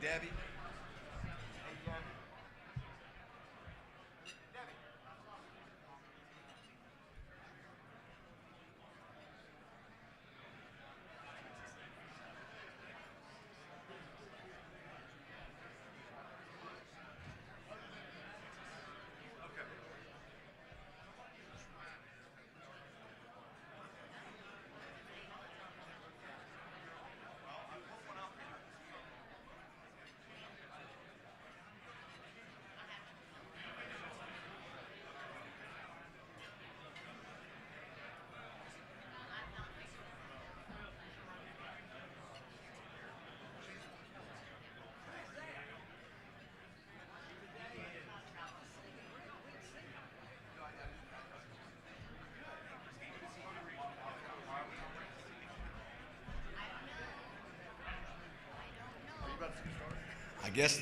Gabby.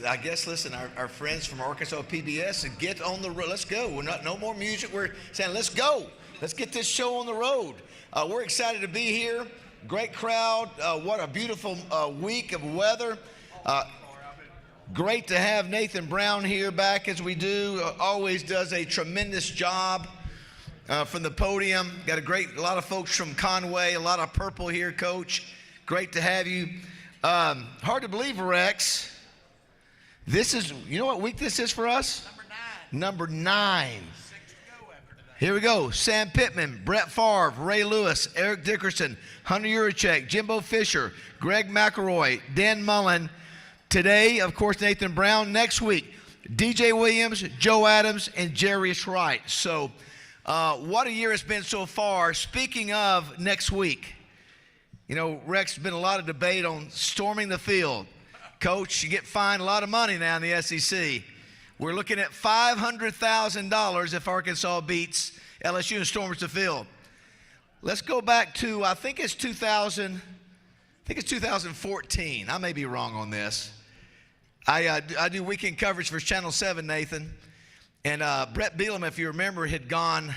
I guess. Listen, our friends from Arkansas PBS, get on the road. Let's go. We're not no more music. We're saying let's go. Let's get this show on the road. We're excited to be here. Great crowd. What a beautiful week of weather. Great to have Nathan Brown here back as we do. Always does a tremendous job from the podium. Got a lot of folks from Conway. A lot of purple here, Coach. Great to have you. Hard to believe, Rex. This is, you know what week this is for us? Number 9. Here we go. Sam Pittman, Brett Favre, Ray Lewis, Eric Dickerson, Hunter Yurachek, Jimbo Fisher, Greg McElroy, Dan Mullen. Today, of course, Nathan Brown. Next week, DJ Williams, Joe Adams, and Jarius Wright. So what a year it's been so far. Speaking of next week, you know, Rex, there's been a lot of debate on storming the field. Coach, you get fined a lot of money now in the SEC. We're looking at $500,000 if Arkansas beats LSU and storms the field. Let's go back to, I think it's 2014. I may be wrong on this. I do weekend coverage for Channel 7, Nathan. And Brett Bielema, if you remember, had gone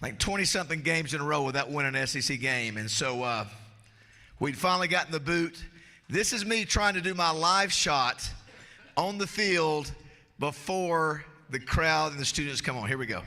like 20-something games in a row without winning an SEC game. And so we'd finally gotten the boot. This is me trying to do my live shot on the field before the crowd and the students come on. Here we go.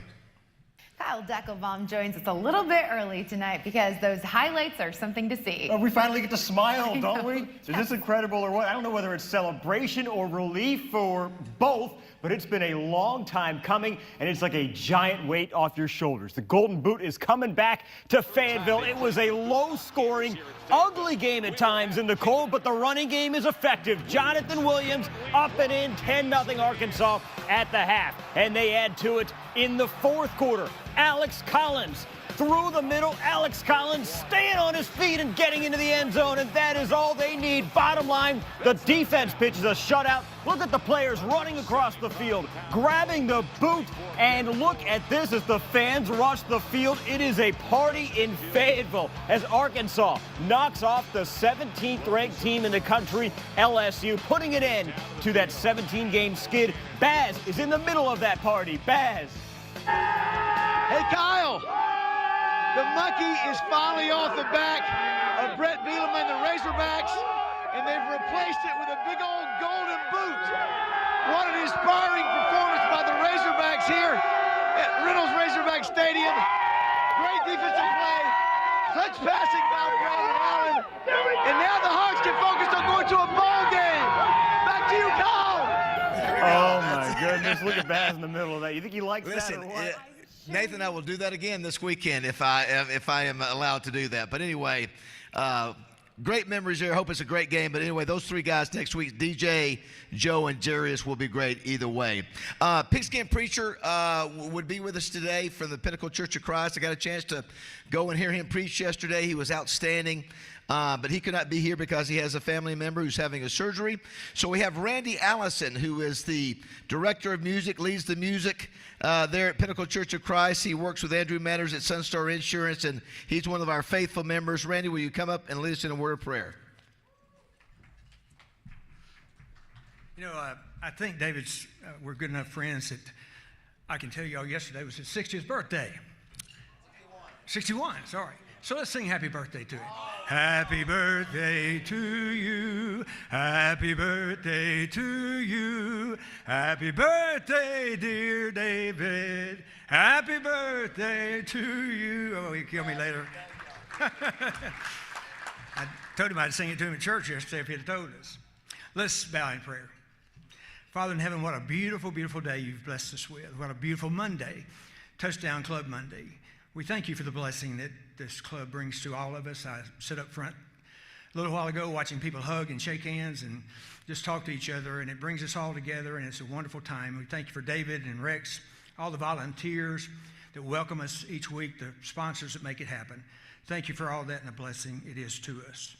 Kyle Deckelbaum joins us a little bit early tonight because those highlights are something to see. Oh, we finally get to smile, don't we? Is this incredible or what? I don't know whether it's celebration or relief or both, but it's been a long time coming, and it's like a giant weight off your shoulders. The Golden Boot is coming back to Fayetteville. It was a low-scoring, ugly game at times in the cold, but the running game is effective. Jonathan Williams up and in, 10-0 Arkansas at the half, and they add to it in the fourth quarter. Alex Collins through the middle. Alex Collins staying on his feet and getting into the end zone, and that is all they need. Bottom line, the defense pitches a shutout. Look at the players running across the field, grabbing the boot, and look at this as the fans rush the field. It is a party in Fayetteville as Arkansas knocks off the 17th ranked team in the country, LSU, putting an end to that 17-game skid. Baz is in the middle of that party. Baz. Hey, Kyle, the monkey is finally off the back of Brett Bielema and the Razorbacks, and they've replaced it with a big old golden boot. What an inspiring performance by the Razorbacks here at Reynolds Razorback Stadium. Great defensive play, clutch passing by Brandon Allen, and now the Hawks can focus on going to a bowl game. Back to you, Kyle. Oh, my goodness. Look at Baz in the middle of that. You think he likes that or what? Nathan, I will do that again this weekend if I am allowed to do that. But anyway, great memories there. Hope it's a great game. But anyway, those three guys next week, DJ, Joe, and Jarius, will be great either way. Pigskin Preacher would be with us today from the Pinnacle Church of Christ. I got a chance to go and hear him preach yesterday. He was outstanding. But he could not be here because he has a family member who's having a surgery. So we have Randy Allison, who is the director of music, leads the music there at Pinnacle Church of Christ. He works with Andrew Manners at Sunstar Insurance, and he's one of our faithful members. Randy, will you come up and lead us in a word of prayer? You know, I think David's, we're good enough friends that I can tell you all yesterday was his 60th birthday. 61, sorry. So let's sing happy birthday to him. Happy birthday to you. Happy birthday to you. Happy birthday, dear David. Happy birthday to you. Oh, he'll kill me later. I told him I'd sing it to him at church yesterday if he'd have told us. Let's bow in prayer. Father in heaven, what a beautiful, beautiful day you've blessed us with. What a beautiful Monday, Touchdown Club Monday. We thank you for the blessing that this club brings to all of us. I sat up front a little while ago watching people hug and shake hands and just talk to each other, and it brings us all together, and it's a wonderful time. We thank you for David and Rex, all the volunteers that welcome us each week, the sponsors that make it happen. Thank you for all that and the blessing it is to us.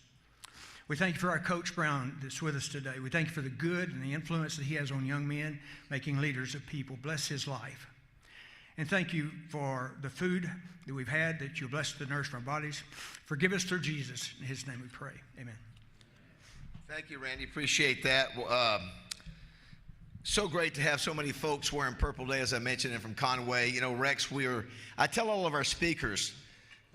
We thank you for our Coach Brown that's with us today. We thank you for the good and the influence that he has on young men, making leaders of people. Bless his life. And thank you for the food that we've had, that you'll bless the nourish of our bodies. Forgive us through Jesus. In his name we pray. Amen. Thank you, Randy. Appreciate that. So great to have so many folks wearing purple today, as I mentioned, and from Conway. You know, Rex, I tell all of our speakers,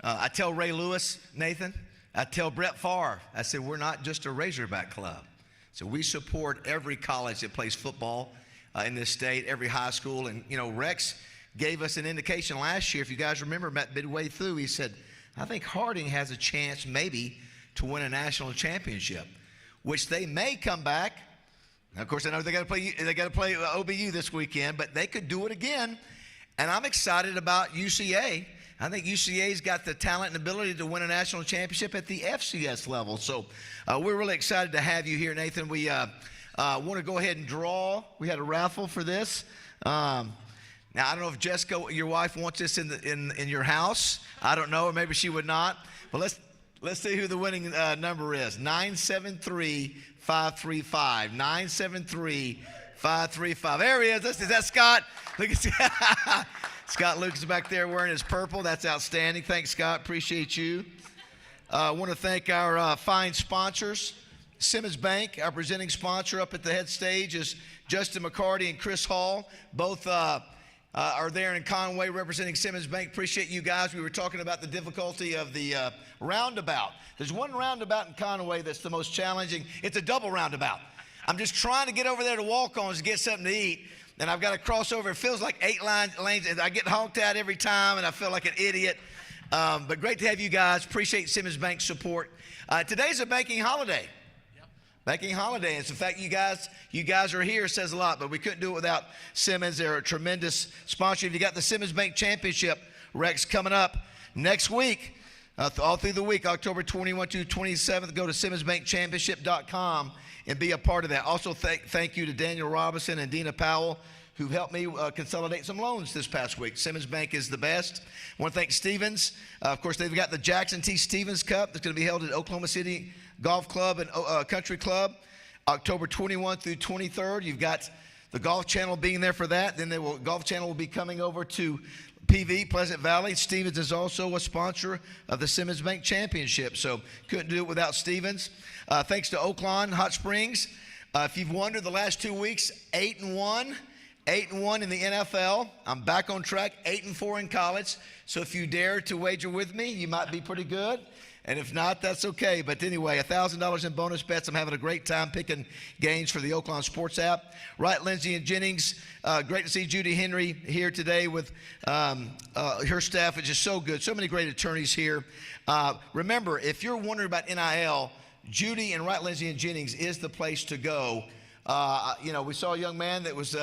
I tell Ray Lewis, Nathan, I tell Brett Favre, I said, we're not just a Razorback club. So we support every college that plays football in this state, every high school. And, you know, Rex gave us an indication last year, if you guys remember, midway through, he said, I think Harding has a chance maybe to win a national championship, which they may come back. Now, of course, I know they got to play OBU this weekend, but they could do it again. And I'm excited about UCA. I think UCA's got the talent and ability to win a national championship at the FCS level. So we're really excited to have you here, Nathan. We want to go ahead and draw. We had a raffle for this. Now, I don't know if Jessica, your wife, wants this in your house. I don't know, or maybe she would not. But let's see who the winning number is. 973-535. 973-535. There he is. Is that Scott? Look at Scott Lucas back there wearing his purple. That's outstanding. Thanks, Scott. Appreciate you. I want to thank our fine sponsors. Simmons Bank, our presenting sponsor up at the head stage, is Justin McCarty and Chris Hall. Both are there in Conway representing Simmons Bank. Appreciate you guys. We were talking about the difficulty of the roundabout. There's one roundabout in Conway that's the most challenging. It's a double roundabout. I'm just trying to get over there to Walk-Ons to get something to eat, and I've got to cross over. It feels like 8 lanes, and I get honked at every time, and I feel like an idiot. But great to have you guys. Appreciate Simmons Bank's support. Today's a banking holiday. Banking holiday. And it's the fact you guys are here says a lot, but we couldn't do it without Simmons. They're a tremendous sponsor. You got the Simmons Bank Championship, Rex, coming up next week, all through the week, October 21 to 27th. Go to SimmonsBankChampionship.com and be a part of that. Also, thank you to Daniel Robinson and Dina Powell, who helped me consolidate some loans this past week. Simmons Bank is the best. I want to thank Stevens. Of course, they've got the Jackson T. Stevens Cup that's going to be held at Oklahoma City Golf Club and Country Club, October 21 through 23rd. You've got the Golf Channel being there for that. Then Golf Channel will be coming over to PV, Pleasant Valley. Stevens is also a sponsor of the Simmons Bank Championship, so couldn't do it without Stevens. Thanks to Oaklawn Hot Springs. If you've wondered, the last 2 weeks, 8-1. 8-1 in the NFL. I'm back on track, 8-4 in college. So if you dare to wager with me, you might be pretty good. And if not, that's okay. But anyway, $1,000 in bonus bets. I'm having a great time picking games for the Oaklawn Sports app. Right, Lindsay and Jennings. Great to see Judy Henry here today with her staff. It's just so good. So many great attorneys here. Remember, if you're wondering about NIL, Judy and Right, Lindsay and Jennings is the place to go. We saw a young man that was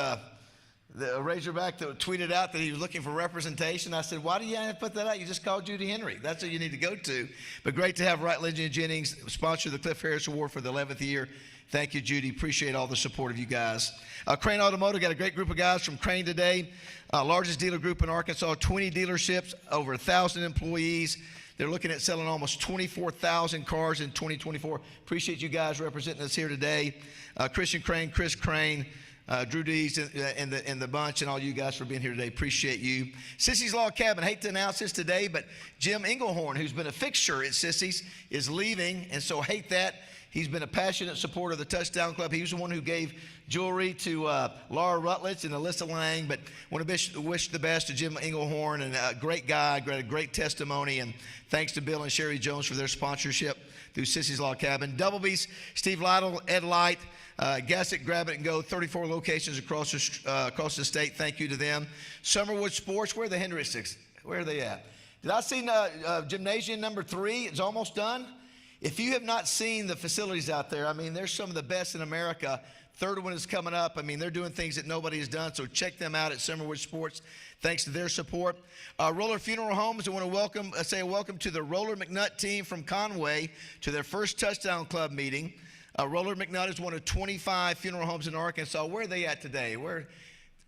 the Razorback that tweeted out that he was looking for representation. I said, why do you have to put that out? You just called Judy Henry. That's who you need to go to. But great to have Right, Lindsay and Jennings sponsor the Cliff Harris Award for the 11th year. Thank you, Judy. Appreciate all the support of you guys. Crane Automotive, got a great group of guys from Crane today. Largest dealer group in Arkansas, 20 dealerships, over 1,000 employees. They're looking at selling almost 24,000 cars in 2024. Appreciate you guys representing us here today. Christian Crane, Chris Crane, Drew Dees and the bunch, and all you guys for being here today. Appreciate you. Sissy's Log Cabin, hate to announce this today, but Jim Englehorn, who's been a fixture at Sissy's, is leaving, and so hate that. He's been a passionate supporter of the Touchdown Club. He was the one who gave jewelry to Laura Rutledge and Alyssa Lang, but want to wish the best to Jim Englehorn, and a great guy, great testimony, and thanks to Bill and Sherry Jones for their sponsorship through Sissy's Log Cabin. Doublebee's, Steve Lytle, Ed Light, Gassick, Grab It and Go, 34 locations across the state. Thank you to them. Summerwood Sports, where are the Hendricks? Where are they at? Did I see gymnasium number 3? It's almost done. If you have not seen the facilities out there, I mean, they're some of the best in America. Third one is coming up. I mean, they're doing things that nobody has done, so check them out at Summerwood Sports. Thanks to their support. Roller Funeral Homes, I want to say welcome to the Roller McNutt team from Conway to their first Touchdown Club meeting. Roller McNutt is one of 25 funeral homes in Arkansas. Where are they at today?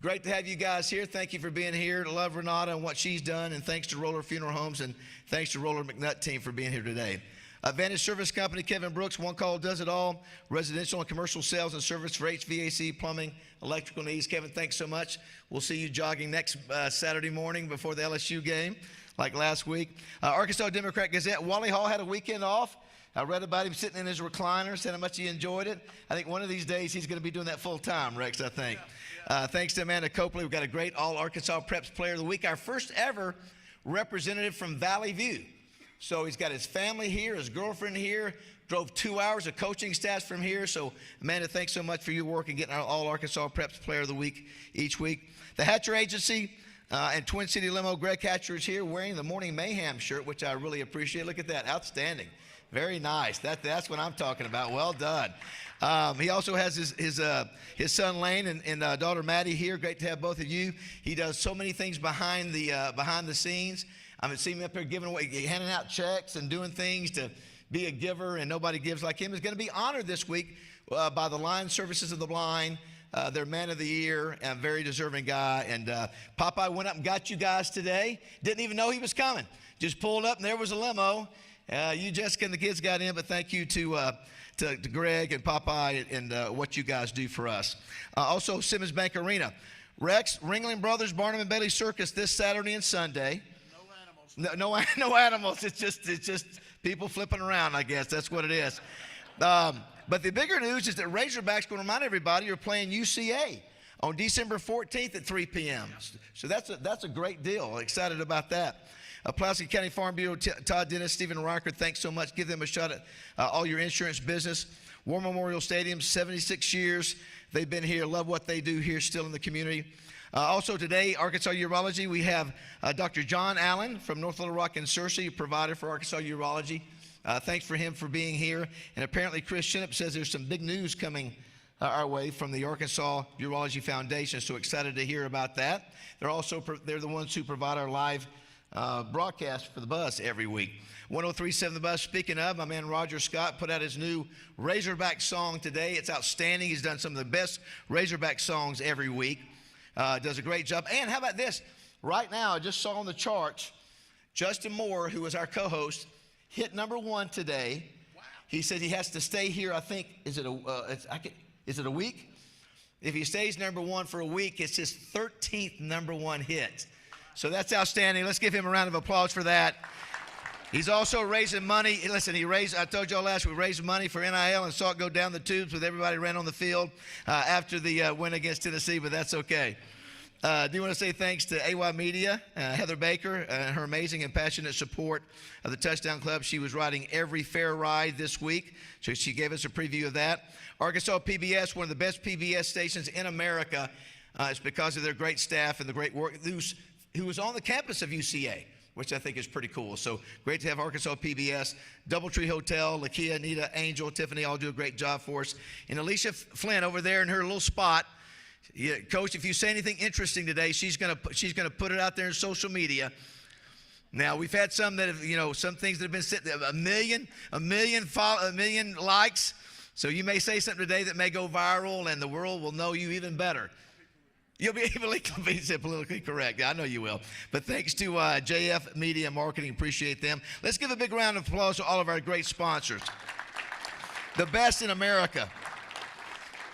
Great to have you guys here. Thank you for being here. Love Renata and what she's done, and thanks to Roller Funeral Homes, and thanks to Roller McNutt team for being here today. Vantage Service Company, Kevin Brooks, One Call Does It All, residential and commercial sales and service for HVAC, plumbing, electrical needs. Kevin, thanks so much. We'll see you jogging next Saturday morning before the LSU game, like last week. Arkansas Democrat Gazette, Wally Hall had a weekend off. I read about him sitting in his recliner, said how much he enjoyed it. I think one of these days he's going to be doing that full time, Rex, I think. Thanks to Amanda Copley. We've got a great All-Arkansas Preps Player of the Week, our first ever representative from Valley View. So he's got his family here, his girlfriend here, drove 2 hours of coaching staff from here. So, Amanda, thanks so much for your work in getting our All-Arkansas Preps Player of the Week each week. The Hatcher Agency and Twin City Limo, Greg Hatcher is here wearing the Morning Mayhem shirt, which I really appreciate. Look at that. Outstanding. Very nice. That's what I'm talking about. Well done. He also has his son Lane and daughter Maddie here. Great to have both of you. He does so many things behind the scenes. I've seen him up here giving away, handing out checks and doing things to be a giver, and nobody gives like him. He's going to be honored this week by the Lions Services of the Blind, their Man of the Year, and a very deserving guy. And Popeye went up and got you guys today. Didn't even know he was coming. Just pulled up, and there was a limo. You, Jessica, and the kids got in, but thank you to Greg and Popeye and what you guys do for us. Also, Simmons Bank Arena. Rex, Ringling Brothers, Barnum and Bailey Circus this Saturday and Sunday. No animals. It's just people flipping around, I guess. That's what it is. But the bigger news is that Razorbacks going to remind everybody you're playing UCA on December 14th at 3 p.m. So that's a great deal. Excited about that. Pulaski County Farm Bureau, Todd Dennis, Stephen Riker, thanks so much. Give them a shot at all your insurance business. War Memorial Stadium, 76 years. They've been here. Love what they do here still in the community. Also today, Arkansas Urology, we have Dr. John Allen from North Little Rock and Searcy, provider for Arkansas Urology. Thanks for him for being here. And apparently Chris Shinup says there's some big news coming our way from the Arkansas Urology Foundation, so excited to hear about that. They're the ones who provide our live broadcast for the bus every week. 103.7 The Bus. Speaking of, my man Roger Scott put out his new Razorback song today. It's outstanding. He's done some of the best Razorback songs every week. Does a great job. And how about this? Right now, I just saw on the charts, Justin Moore, who was our co-host, hit #1 today. Wow. He said he has to stay here, I think, is it a week? If he stays #1 for a week, it's his 13th #1 hit. So that's outstanding. Let's give him a round of applause for that. He's also raising money. Listen, I told y'all last week, we raised money for NIL and saw it go down the tubes with everybody ran on the field after the win against Tennessee, but that's okay. Do want to say thanks to AY Media, Heather Baker, and her amazing and passionate support of the Touchdown Club. She was riding every fair ride this week, so she gave us a preview of that. Arkansas PBS, one of the best PBS stations in America. It's because of their great staff and the great work. Who was on the campus of UCA, which I think is pretty cool. So great to have Arkansas PBS, DoubleTree Hotel, Lakia, Anita, Angel, Tiffany all do a great job for us. And Alicia Flynn over there in her little spot. Yeah, Coach, if you say anything interesting today, she's gonna put it out there in social media. Now we've had some that have, some things that have been sitting there, a million likes. So you may say something today that may go viral, and the world will know you even better. You'll be able to be politically correct. Yeah, I know you will. But thanks to JF Media Marketing. Appreciate them. Let's give a big round of applause to all of our great sponsors. The best in America.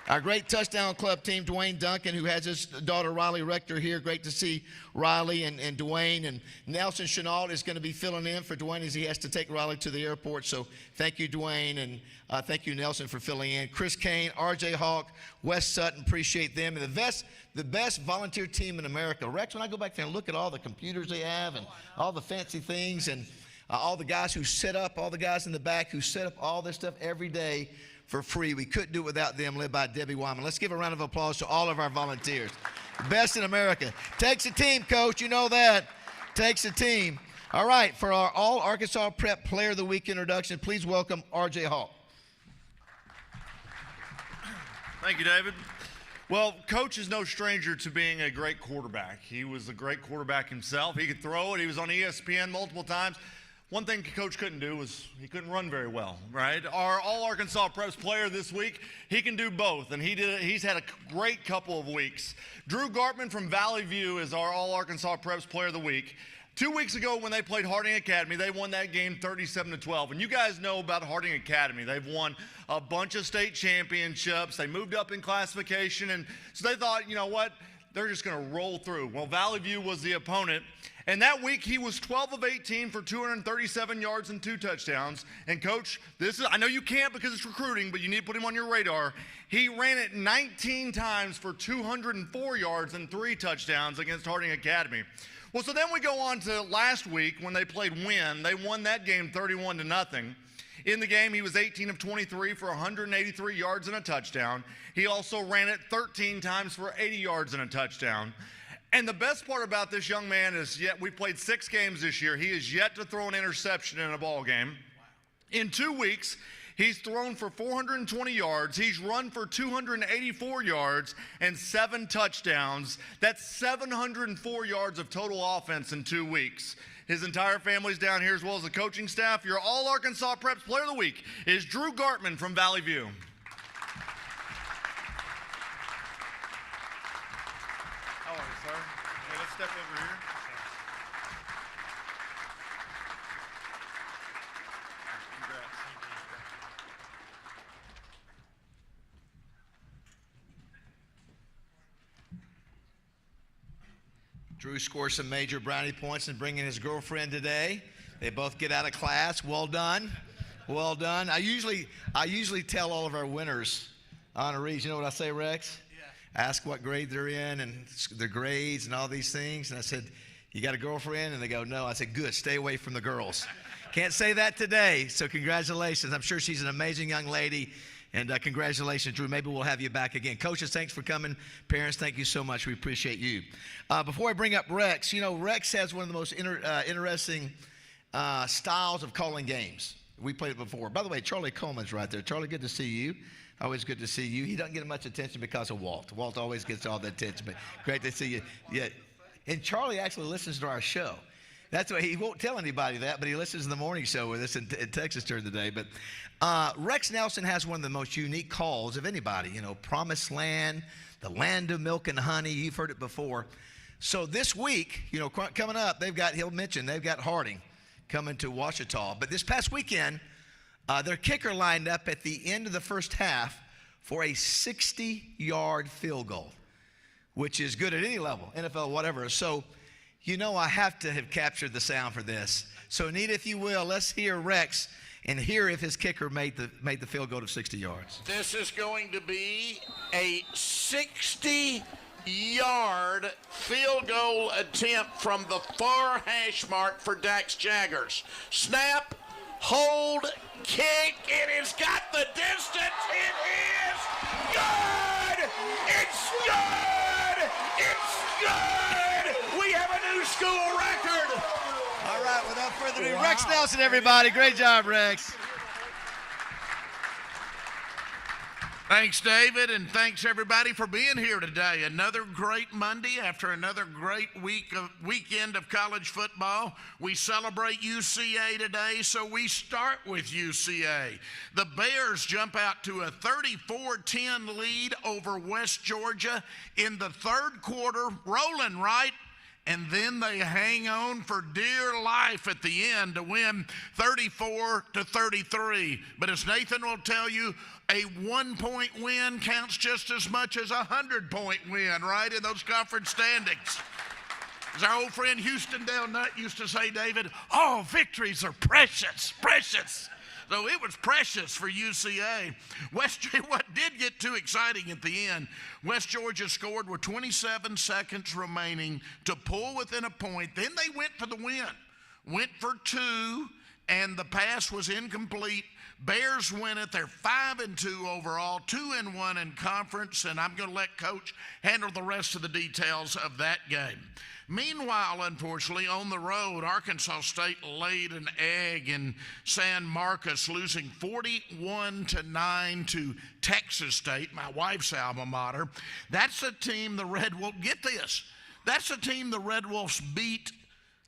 Our great touchdown club team, Dwayne Duncan, who has his daughter Riley Rector here. Great to see Riley and Dwayne. And Nelson Chenault is going to be filling in for Dwayne as he has to take Riley to the airport. So thank you, Dwayne, and thank you, Nelson, for filling in. Chris Kane, R.J. Hawk, Wes Sutton, appreciate them. And the best volunteer team in America. Rex, when I go back there and look at all the computers they have and all the fancy things and all the guys who set up, all the guys in the back who set up all this stuff every day for free. We couldn't do it without them, led by Debbie Wyman. Let's give a round of applause to all of our volunteers. Best in America. Takes a team, Coach. You know that. Takes a team. All right, for our All Arkansas Prep Player of the Week introduction, please welcome R.J. Hawk. Thank you, David. Well, Coach is no stranger to being a great quarterback. He was a great quarterback himself. He could throw it. He was on ESPN multiple times. One thing Coach couldn't do was he couldn't run very well, right? Our All-Arkansas Preps player this week, he can do both, and he's had a great couple of weeks. Drew Gartman from Valley View is our All-Arkansas Preps player of the week. 2 weeks ago when they played Harding Academy, they won that game 37-12. And you guys know about Harding Academy. They've won a bunch of state championships. They moved up in classification, and so they thought, you know what, they're just going to roll through. Well, Valley View was the opponent. And that week, he was 12 of 18 for 237 yards and 2 touchdowns. And, Coach, I know you can't because it's recruiting, but you need to put him on your radar. He ran it 19 times for 204 yards and 3 touchdowns against Harding Academy. Well, so then we go on to last week when they played Wynn. They won that game 31-0. In the game, he was 18 of 23 for 183 yards and a touchdown. He also ran it 13 times for 80 yards and a touchdown. And the best part about this young man is we played 6 games this year. He is yet to throw an interception in a ball game. In 2 weeks, he's thrown for 420 yards. He's run for 284 yards and 7 touchdowns. That's 704 yards of total offense in 2 weeks. His entire family's down here as well as the coaching staff. Your All-Arkansas Preps Player of the Week is Drew Gartman from Valley View. How are you, sir? Okay, let's step over here. Congrats. Drew scores some major brownie points and bringing his girlfriend today. They both get out of class. Well done. Well done. I usually tell all of our winners, honorees, you know what I say, Rex? Yeah. Ask what grade they're in and their grades and all these things. And I said, you got a girlfriend? And they go, no. I said, good, stay away from the girls. Can't say that today, so congratulations. I'm sure she's an amazing young lady. And congratulations, Drew. Maybe we'll have you back again. Coaches, thanks for coming. Parents, thank you so much. We appreciate you. Before I bring up Rex, you know, Rex has one of the most interesting styles of calling games. We played it before. By the way, Charlie Coleman's right there. Charlie, good to see you. Always good to see you. He doesn't get much attention because of Walt. Walt always gets all the attention, but great to see you. Yeah. And Charlie actually listens to our show. That's why he won't tell anybody that, but he listens to the morning show with us in Texas during the day. But Rex Nelson has one of the most unique calls of anybody. You know, Promised Land, the land of milk and honey. You've heard it before. So this week, you know, coming up, they've got Harding coming to Ouachita. But this past weekend, their kicker lined up at the end of the first half for a 60-yard field goal, which is good at any level, NFL, whatever. So, you know, I have to have captured the sound for this. So, Anita, if you will, let's hear Rex and hear if his kicker made the field goal of 60 yards. This is going to be a 60-yard field goal attempt from the far hash mark for Dax Jaggers. Snap, hold, kick, it has got the distance. It is good! It's good! It's good! We have a new school record! All right, without further ado, wow. Rex Nelson, everybody. Great job, Rex. Thanks, David, and thanks, everybody, for being here today. Another great Monday after another great weekend of college football. We celebrate UCA today, so we start with UCA. The Bears jump out to a 34-10 lead over West Georgia in the third quarter, rolling right, and then they hang on for dear life at the end to win 34-33. But as Nathan will tell you, a 1-point win counts just as much as a 100-point win, right, in those conference standings. As our old friend Houston Dale Nutt used to say, David, all victories are precious, precious. So it was precious for UCA. What did get too exciting at the end, West Georgia scored with 27 seconds remaining to pull within a point. Then they went for the win. Went for 2, and the pass was incomplete. Bears win it. They're 5-2 overall, 2-1 in conference, and I'm going to let Coach handle the rest of the details of that game. Meanwhile, unfortunately, on the road, Arkansas State laid an egg in San Marcos, losing 41-9 to Texas State, my wife's alma mater. That's a team the Red Wolves, get this, that's a team the Red Wolves beat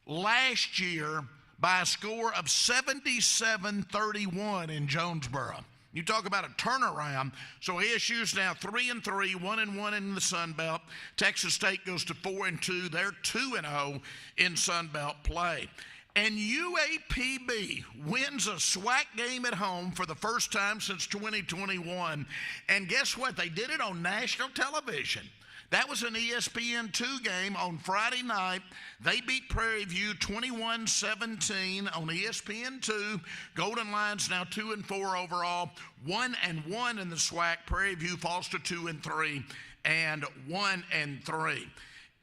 last year by a score of 77-31 in Jonesboro. You talk about a turnaround. So ASU's now 3-3, 1-1 in the Sun Belt. Texas State goes to 4-2. They're 2-0 in Sun Belt play. And UAPB wins a SWAC game at home for the first time since 2021. And guess what? They did it on national television. That was an ESPN2 game on Friday night. They beat Prairie View 21-17 on ESPN2. Golden Lions now 2-4 overall, 1-1 in the SWAC. Prairie View falls to 2-3 and 1-3.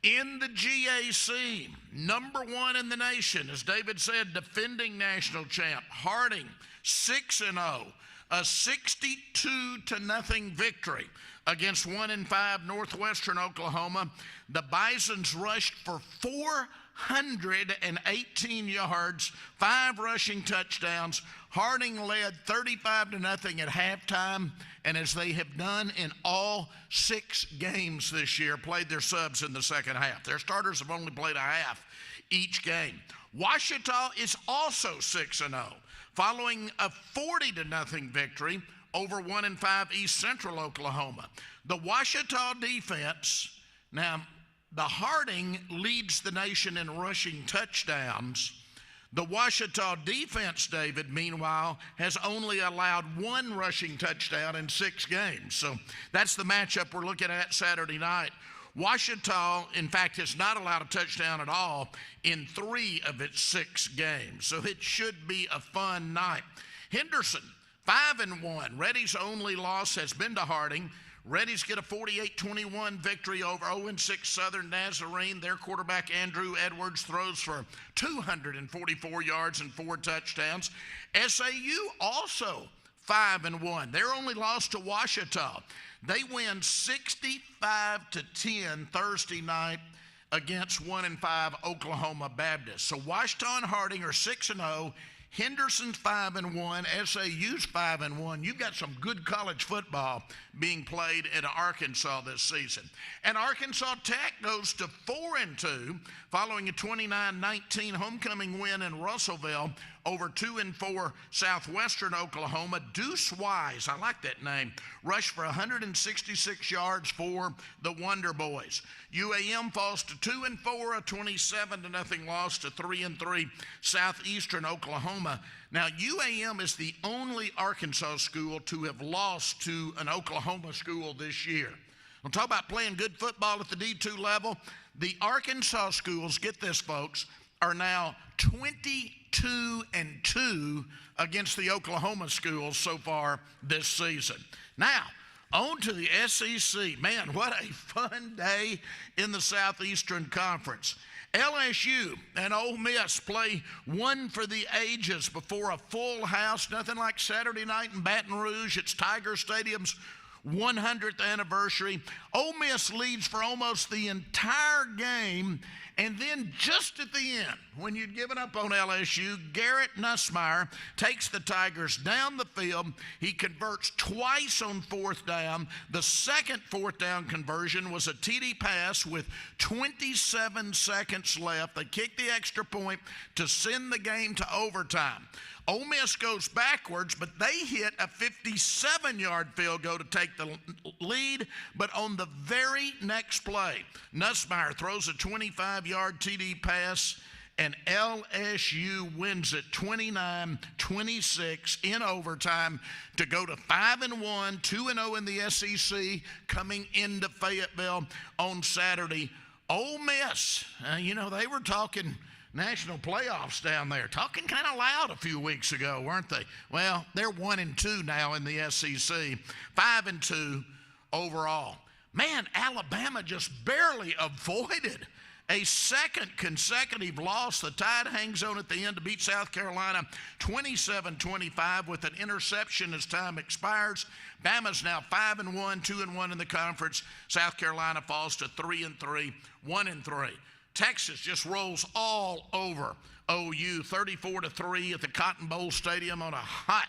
In the GAC, number 1 in the nation, as David said, defending national champ, Harding, 6-0, a 62-0 victory against 1-5 Northwestern Oklahoma. The Bisons rushed for 418 yards, 5 rushing touchdowns. Harding led 35-0 at halftime, and as they have done in all 6 games this year, played their subs in the second half. Their starters have only played a half each game. Ouachita is also 6-0, following a 40-0 victory over 1-5 East Central Oklahoma. The Ouachita defense, now the Harding leads the nation in rushing touchdowns. The Ouachita defense, David, meanwhile, has only allowed 1 rushing touchdown in 6 games. So that's the matchup we're looking at Saturday night. Ouachita, in fact, has not allowed a touchdown at all in 3 of its 6 games. So it should be a fun night. Henderson, 5-1. Reddy's only loss has been to Harding. Reddy's get a 48-21 victory over 0-6 Southern Nazarene. Their quarterback, Andrew Edwards, throws for 244 yards and 4 touchdowns. SAU also 5-1. Their only loss to Ouachita. They win 65-10 Thursday night against 1-5 Oklahoma Baptist. So Ouachita and Harding are 6-0. Henderson's 5-1, SAU's 5-1. You've got some good college football being played in Arkansas this season. And Arkansas Tech goes to 4-2 following a 29-19 homecoming win in Russellville over 2-4 Southwestern Oklahoma. Deuce Wise, I like that name, rushed for 166 yards for the Wonder Boys. UAM falls to 2-4, a 27-0 loss to 3-3 Southeastern Oklahoma. Now, UAM is the only Arkansas school to have lost to an Oklahoma school this year. We'll talk about playing good football at the D2 level. The Arkansas schools, get this, folks, are now 22-2 against the Oklahoma schools so far this season. Now, on to the SEC. Man, what a fun day in the Southeastern Conference. LSU and Ole Miss play one for the ages before a full house. Nothing like Saturday night in Baton Rouge. It's Tiger Stadium's 100th anniversary. Ole Miss leads for almost the entire game, and then just at the end, when you'd given up on LSU, Garrett Nussmeier takes the Tigers down the field. He converts twice on 4th down. The second 4th down conversion was a TD pass with 27 seconds left. They kicked the extra point to send the game to overtime. Ole Miss goes backwards, but they hit a 57-yard field goal to take the lead. But on the very next play, Nussmeier throws a 25-yard TD pass, and LSU wins it 29-26 in overtime to go to 5-1, 2-0 in the SEC coming into Fayetteville on Saturday. Ole Miss, they were talking national playoffs down there, talking kind of loud a few weeks ago, weren't they? Well, they're 1-2 now in the SEC, 5-2 overall. Man, Alabama just barely avoided a second consecutive loss. The Tide hangs on at the end to beat South Carolina 27-25 with an interception as time expires. Bama's now 5-1, 2-1 in the conference. South Carolina falls to 3-3, 1-3. Texas just rolls all over OU, 34-3 at the Cotton Bowl Stadium on a hot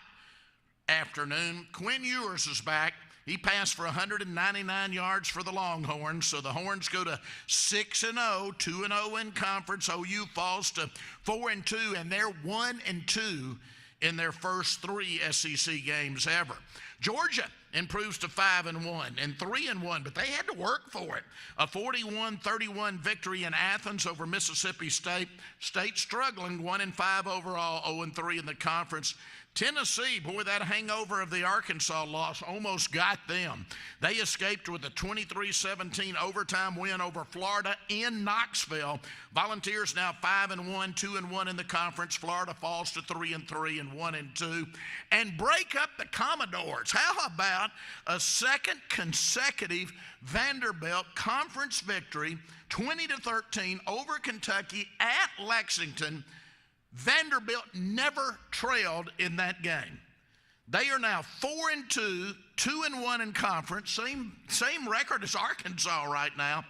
afternoon. Quinn Ewers is back. He passed for 199 yards for the Longhorns, so the Horns go to 6-0, 2-0 in conference. OU falls to 4-2, and they're 1-2 in their first 3 SEC games ever. Georgia improves to 5-1 and 3-1, but they had to work for it. A 41-31 victory in Athens over Mississippi State. State struggling, 1-5 overall, 0-3 in the conference. Tennessee, boy, that hangover of the Arkansas loss almost got them. They escaped with a 23-17 overtime win over Florida in Knoxville. Volunteers now 5-1, 2-1 in the conference. Florida falls to 3-3 and 1-2. And break up the Commodores. How about a second consecutive Vanderbilt conference victory, 20-13 over Kentucky at Lexington? Vanderbilt never trailed in that game. They are now 4-2, 2-1 in conference, same record as Arkansas right now.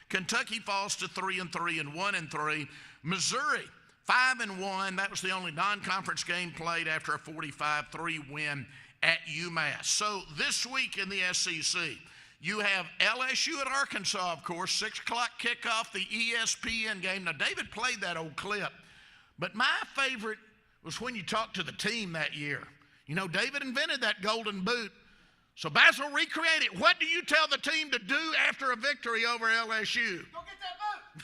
Kentucky falls to 3-3 and 1-3. Missouri 5-1. That was the only non-conference game played after a 45-3 win at UMass. So this week in the SEC, you have LSU at Arkansas, of course, 6 o'clock kickoff, the ESPN game. Now, David played that old clip. But my favorite was when you talked to the team that year. David invented that golden boot. So Basil, recreate it. What do you tell the team to do after a victory over LSU? Go get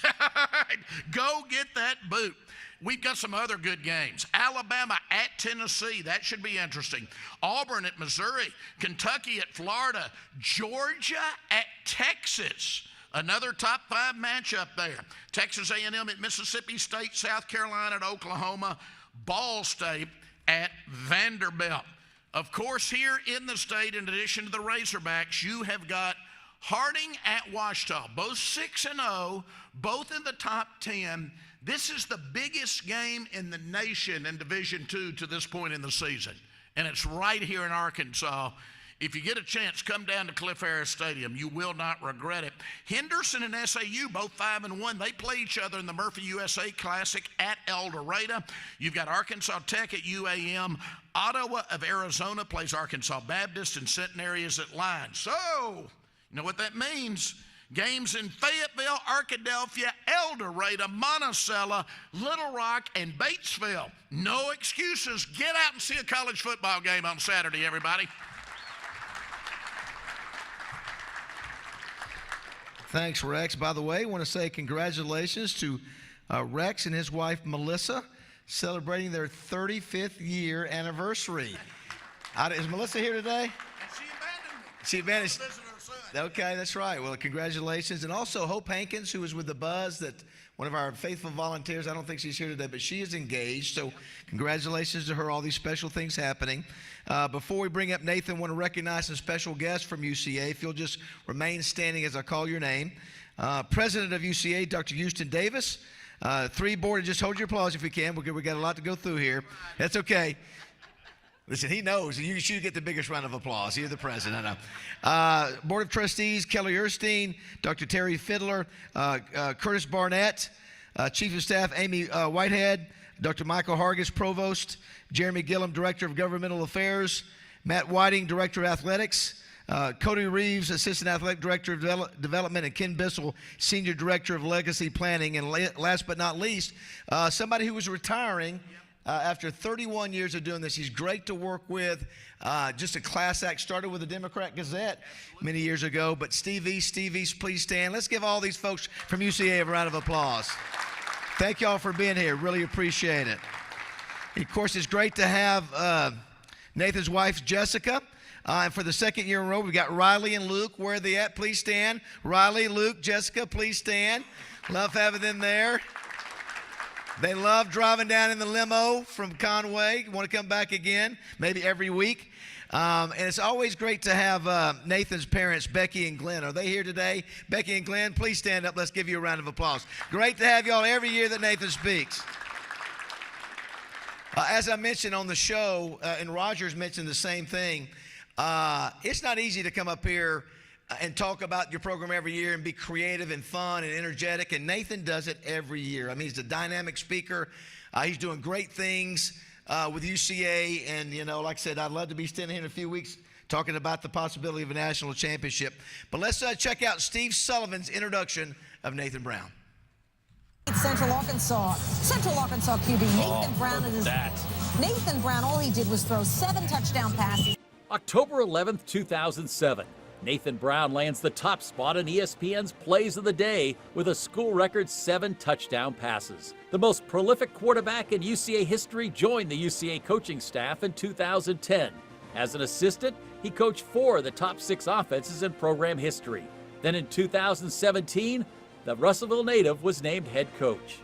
that boot. Go get that boot. We've got some other good games. Alabama at Tennessee. That should be interesting. Auburn at Missouri. Kentucky at Florida. Georgia at Texas. Another top 5 matchup there. Texas A&M at Mississippi State, South Carolina at Oklahoma, Ball State at Vanderbilt. Of course, here in the state, in addition to the Razorbacks, you have got Harding at Ouachita, both 6-0, both in the top 10. This is the biggest game in the nation in Division II to this point in the season, and it's right here in Arkansas. If you get a chance, come down to Cliff Harris Stadium. You will not regret it. Henderson and SAU, both 5-1. They play each other in the Murphy USA Classic at El Dorado. You've got Arkansas Tech at UAM. Ottawa of Arizona plays Arkansas Baptist, and Centenary is at Line. So, you know what that means? Games in Fayetteville, Arkadelphia, El Dorado, Monticello, Little Rock, and Batesville. No excuses. Get out and see a college football game on Saturday, everybody. Thanks, Rex. By the way, I want to say congratulations to Rex and his wife, Melissa, celebrating their 35th year anniversary. Is Melissa here today? She abandoned me. Okay, that's right. Well, congratulations. And also Hope Hankins, who was with the Buzz, that one of our faithful volunteers. I don't think she's here today, but she is engaged. So congratulations to her, all these special things happening. Before we bring up Nathan, I want to recognize some special guests from UCA. If you'll just remain standing as I call your name. President of UCA, Dr. Houston Davis. 3 board, just hold your applause if we can. We got a lot to go through here. That's okay. Listen, he knows. You should get the biggest round of applause. You're the president. I know. Board of Trustees, Kelly Erstein, Dr. Terry Fiddler, Curtis Barnett, Chief of Staff Amy Whitehead, Dr. Michael Hargis, Provost, Jeremy Gillum, Director of Governmental Affairs, Matt Whiting, Director of Athletics, Cody Reeves, Assistant Athletic Director of Development, and Ken Bissell, Senior Director of Legacy Planning. And last but not least, somebody who was retiring, after 31 years of doing this. He's great to work with. Just a class act. Started with the Democrat Gazette many years ago. But Steve East, please stand. Let's give all these folks from UCA a round of applause. Thank y'all for being here. Really appreciate it. Of course, it's great to have Nathan's wife, Jessica. And for the second year in a row, we've got Riley and Luke. Where are they at? Please stand. Riley, Luke, Jessica, please stand. Love having them there. They love driving down in the limo from Conway. Want to come back again, maybe every week. And it's always great to have Nathan's parents, Becky and Glenn. Are they here today? Becky and Glenn, please stand up. Let's give you a round of applause. Great to have y'all every year that Nathan speaks. As I mentioned on the show, and Rogers mentioned the same thing, it's not easy to come up here and talk about your program every year and be creative and fun and energetic, and Nathan does it every year. I mean, he's a dynamic speaker. He's doing great things with UCA, and, you know, like I said, I'd love to be standing here in a few weeks talking about the possibility of a national championship. But let's check out Steve Sullivan's introduction of Nathan Brown. Central Arkansas QB Nathan Brown is Nathan Brown. All he did was throw 7 touchdown passes. October 11th, 2007. Nathan Brown lands the top spot in ESPN's Plays of the Day with a school record 7 touchdown passes. The most prolific quarterback in UCA history joined the UCA coaching staff in 2010. As an assistant, he coached 4 of the top 6 offenses in program history. Then in 2017, the Russellville native was named head coach.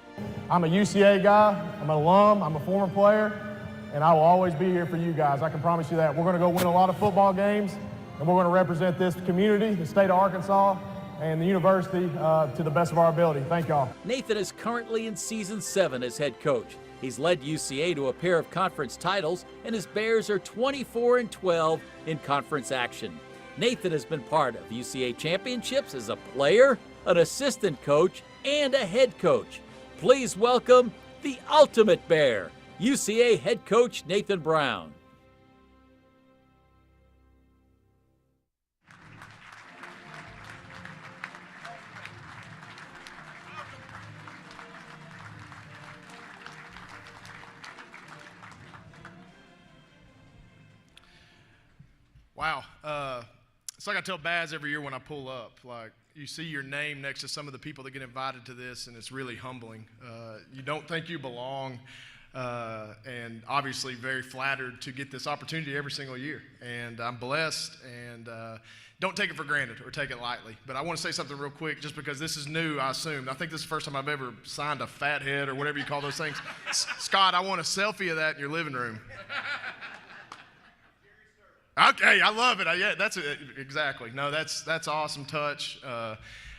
I'm a UCA guy, I'm an alum, I'm a former player, and I will always be here for you guys. I can promise you that. We're going to go win a lot of football games, and we're going to represent this community, the state of Arkansas, and the university to the best of our ability. Thank y'all. Nathan is currently in season 7 as head coach. He's led UCA to a pair of conference titles, and his Bears are 24-12 in conference action. Nathan has been part of UCA championships as a player, an assistant coach, and a head coach. Please welcome the ultimate Bear, UCA head coach Nathan Brown. Wow. It's like I tell Baz every year when I pull up, like, you see your name next to some of the people that get invited to this, and it's really humbling. You don't think you belong, and obviously very flattered to get this opportunity every single year. And I'm blessed, and don't take it for granted or take it lightly. But I want to say something real quick, just because this is new, I assume. I think this is the first time I've ever signed a fat head or whatever you call those things. Scott, I want a selfie of that in your living room. Okay, I love it. Yeah, that's it. Exactly. No, that's awesome touch.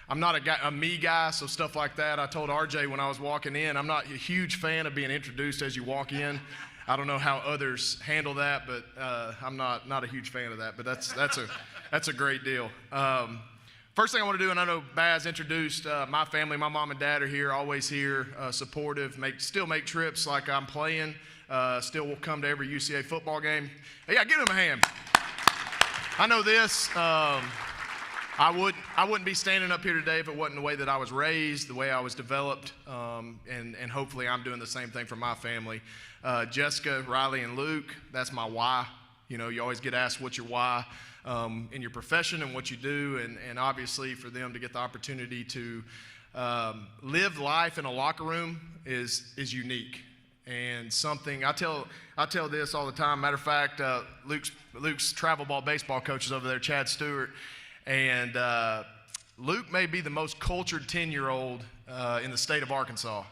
I'm not a me guy, so stuff like that. I told RJ when I was walking in, I'm not a huge fan of being introduced as you walk in. I don't know how others handle that, but I'm not a huge fan of that. But that's a great deal. First thing I want to do, and I know Baz introduced my family. My mom and dad are here, always here, supportive. Still make trips like I'm playing. Still will come to every UCA football game. Hey, yeah, give them a hand. I know this. I wouldn't be standing up here today if it wasn't the way that I was raised, the way I was developed, and hopefully I'm doing the same thing for my family. Jessica, Riley, and Luke, that's my why. You know, you always get asked what's your why in your profession and what you do, and obviously for them to get the opportunity to live life in a locker room is unique. And something I tell this all the time. Matter of fact, Luke's travel ball baseball coach is over there, Chad Stewart, and Luke may be the most cultured 10-year-old in the state of Arkansas.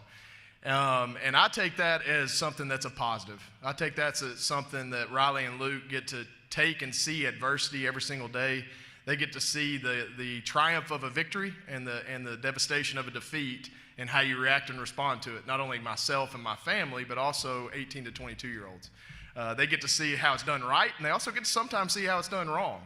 And I take that as something that's a positive. I take that as something that Riley and Luke get to take and see adversity every single day. They get to see the triumph of a victory and the devastation of a defeat, and how you react and respond to it. Not only myself and my family, but also 18 to 22-year-olds. They get to see how it's done right, and they also get to sometimes see how it's done wrong.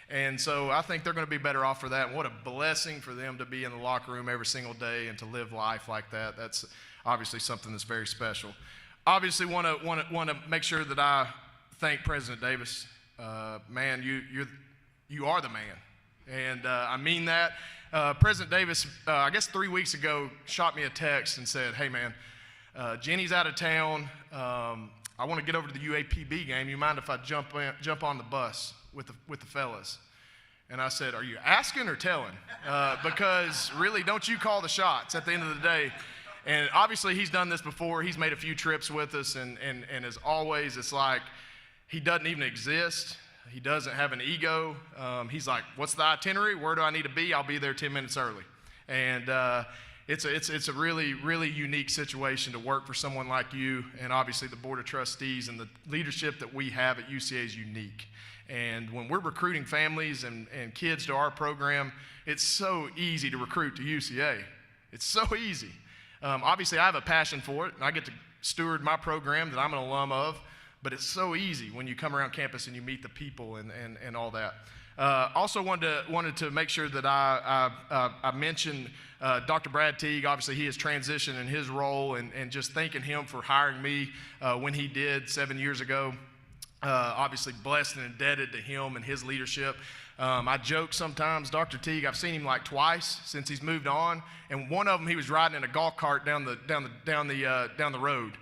And so I think they're going to be better off for that. And what a blessing for them to be in the locker room every single day and to live life like that. That's obviously something that's very special. Obviously, want to make sure that I thank President Davis. Man, you are the man, and I mean that. President Davis, I guess 3 weeks ago, shot me a text and said, "Hey, man, Jenny's out of town. I want to get over to the UAPB game. You mind if I jump on the bus with the fellas? And I said, are you asking or telling? Because really, don't you call the shots at the end of the day. And obviously, he's done this before. He's made a few trips with us. And as always, it's like he doesn't even exist. He doesn't have an ego. He's like, what's the itinerary? Where do I need to be? I'll be there 10 minutes early. And it's a really, really unique situation to work for someone like you. And obviously, the Board of Trustees and the leadership that we have at UCA is unique. And when we're recruiting families and kids to our program, it's so easy to recruit to UCA. It's so easy. Obviously, I have a passion for it, and I get to steward my program that I'm an alum of, but it's so easy when you come around campus and you meet the people and all that. Also wanted to make sure that I mention Dr. Brad Teague. Obviously, he has transitioned in his role, and just thanking him for hiring me when he did 7 years ago. Obviously blessed and indebted to him and his leadership. I joke sometimes, Dr. Teague, I've seen him like twice since he's moved on, and one of them he was riding in a golf cart down the road,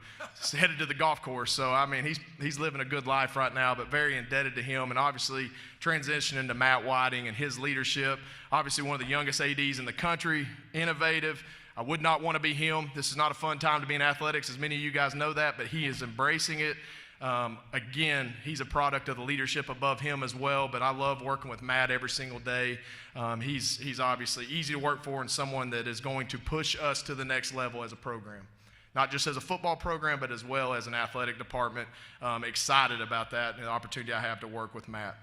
headed to the golf course. So I mean, he's living a good life right now, but very indebted to him, and obviously transitioning to Matt Whiting and his leadership. Obviously one of the youngest ADs in the country, innovative. I would not want to be him. This is not a fun time to be in athletics, as many of you guys know that, but he is embracing it. Again, he's a product of the leadership above him as well, but I love working with Matt every single day. He's obviously easy to work for and someone that is going to push us to the next level as a program. Not just as a football program, but as well as an athletic department. Excited about that and the opportunity I have to work with Matt.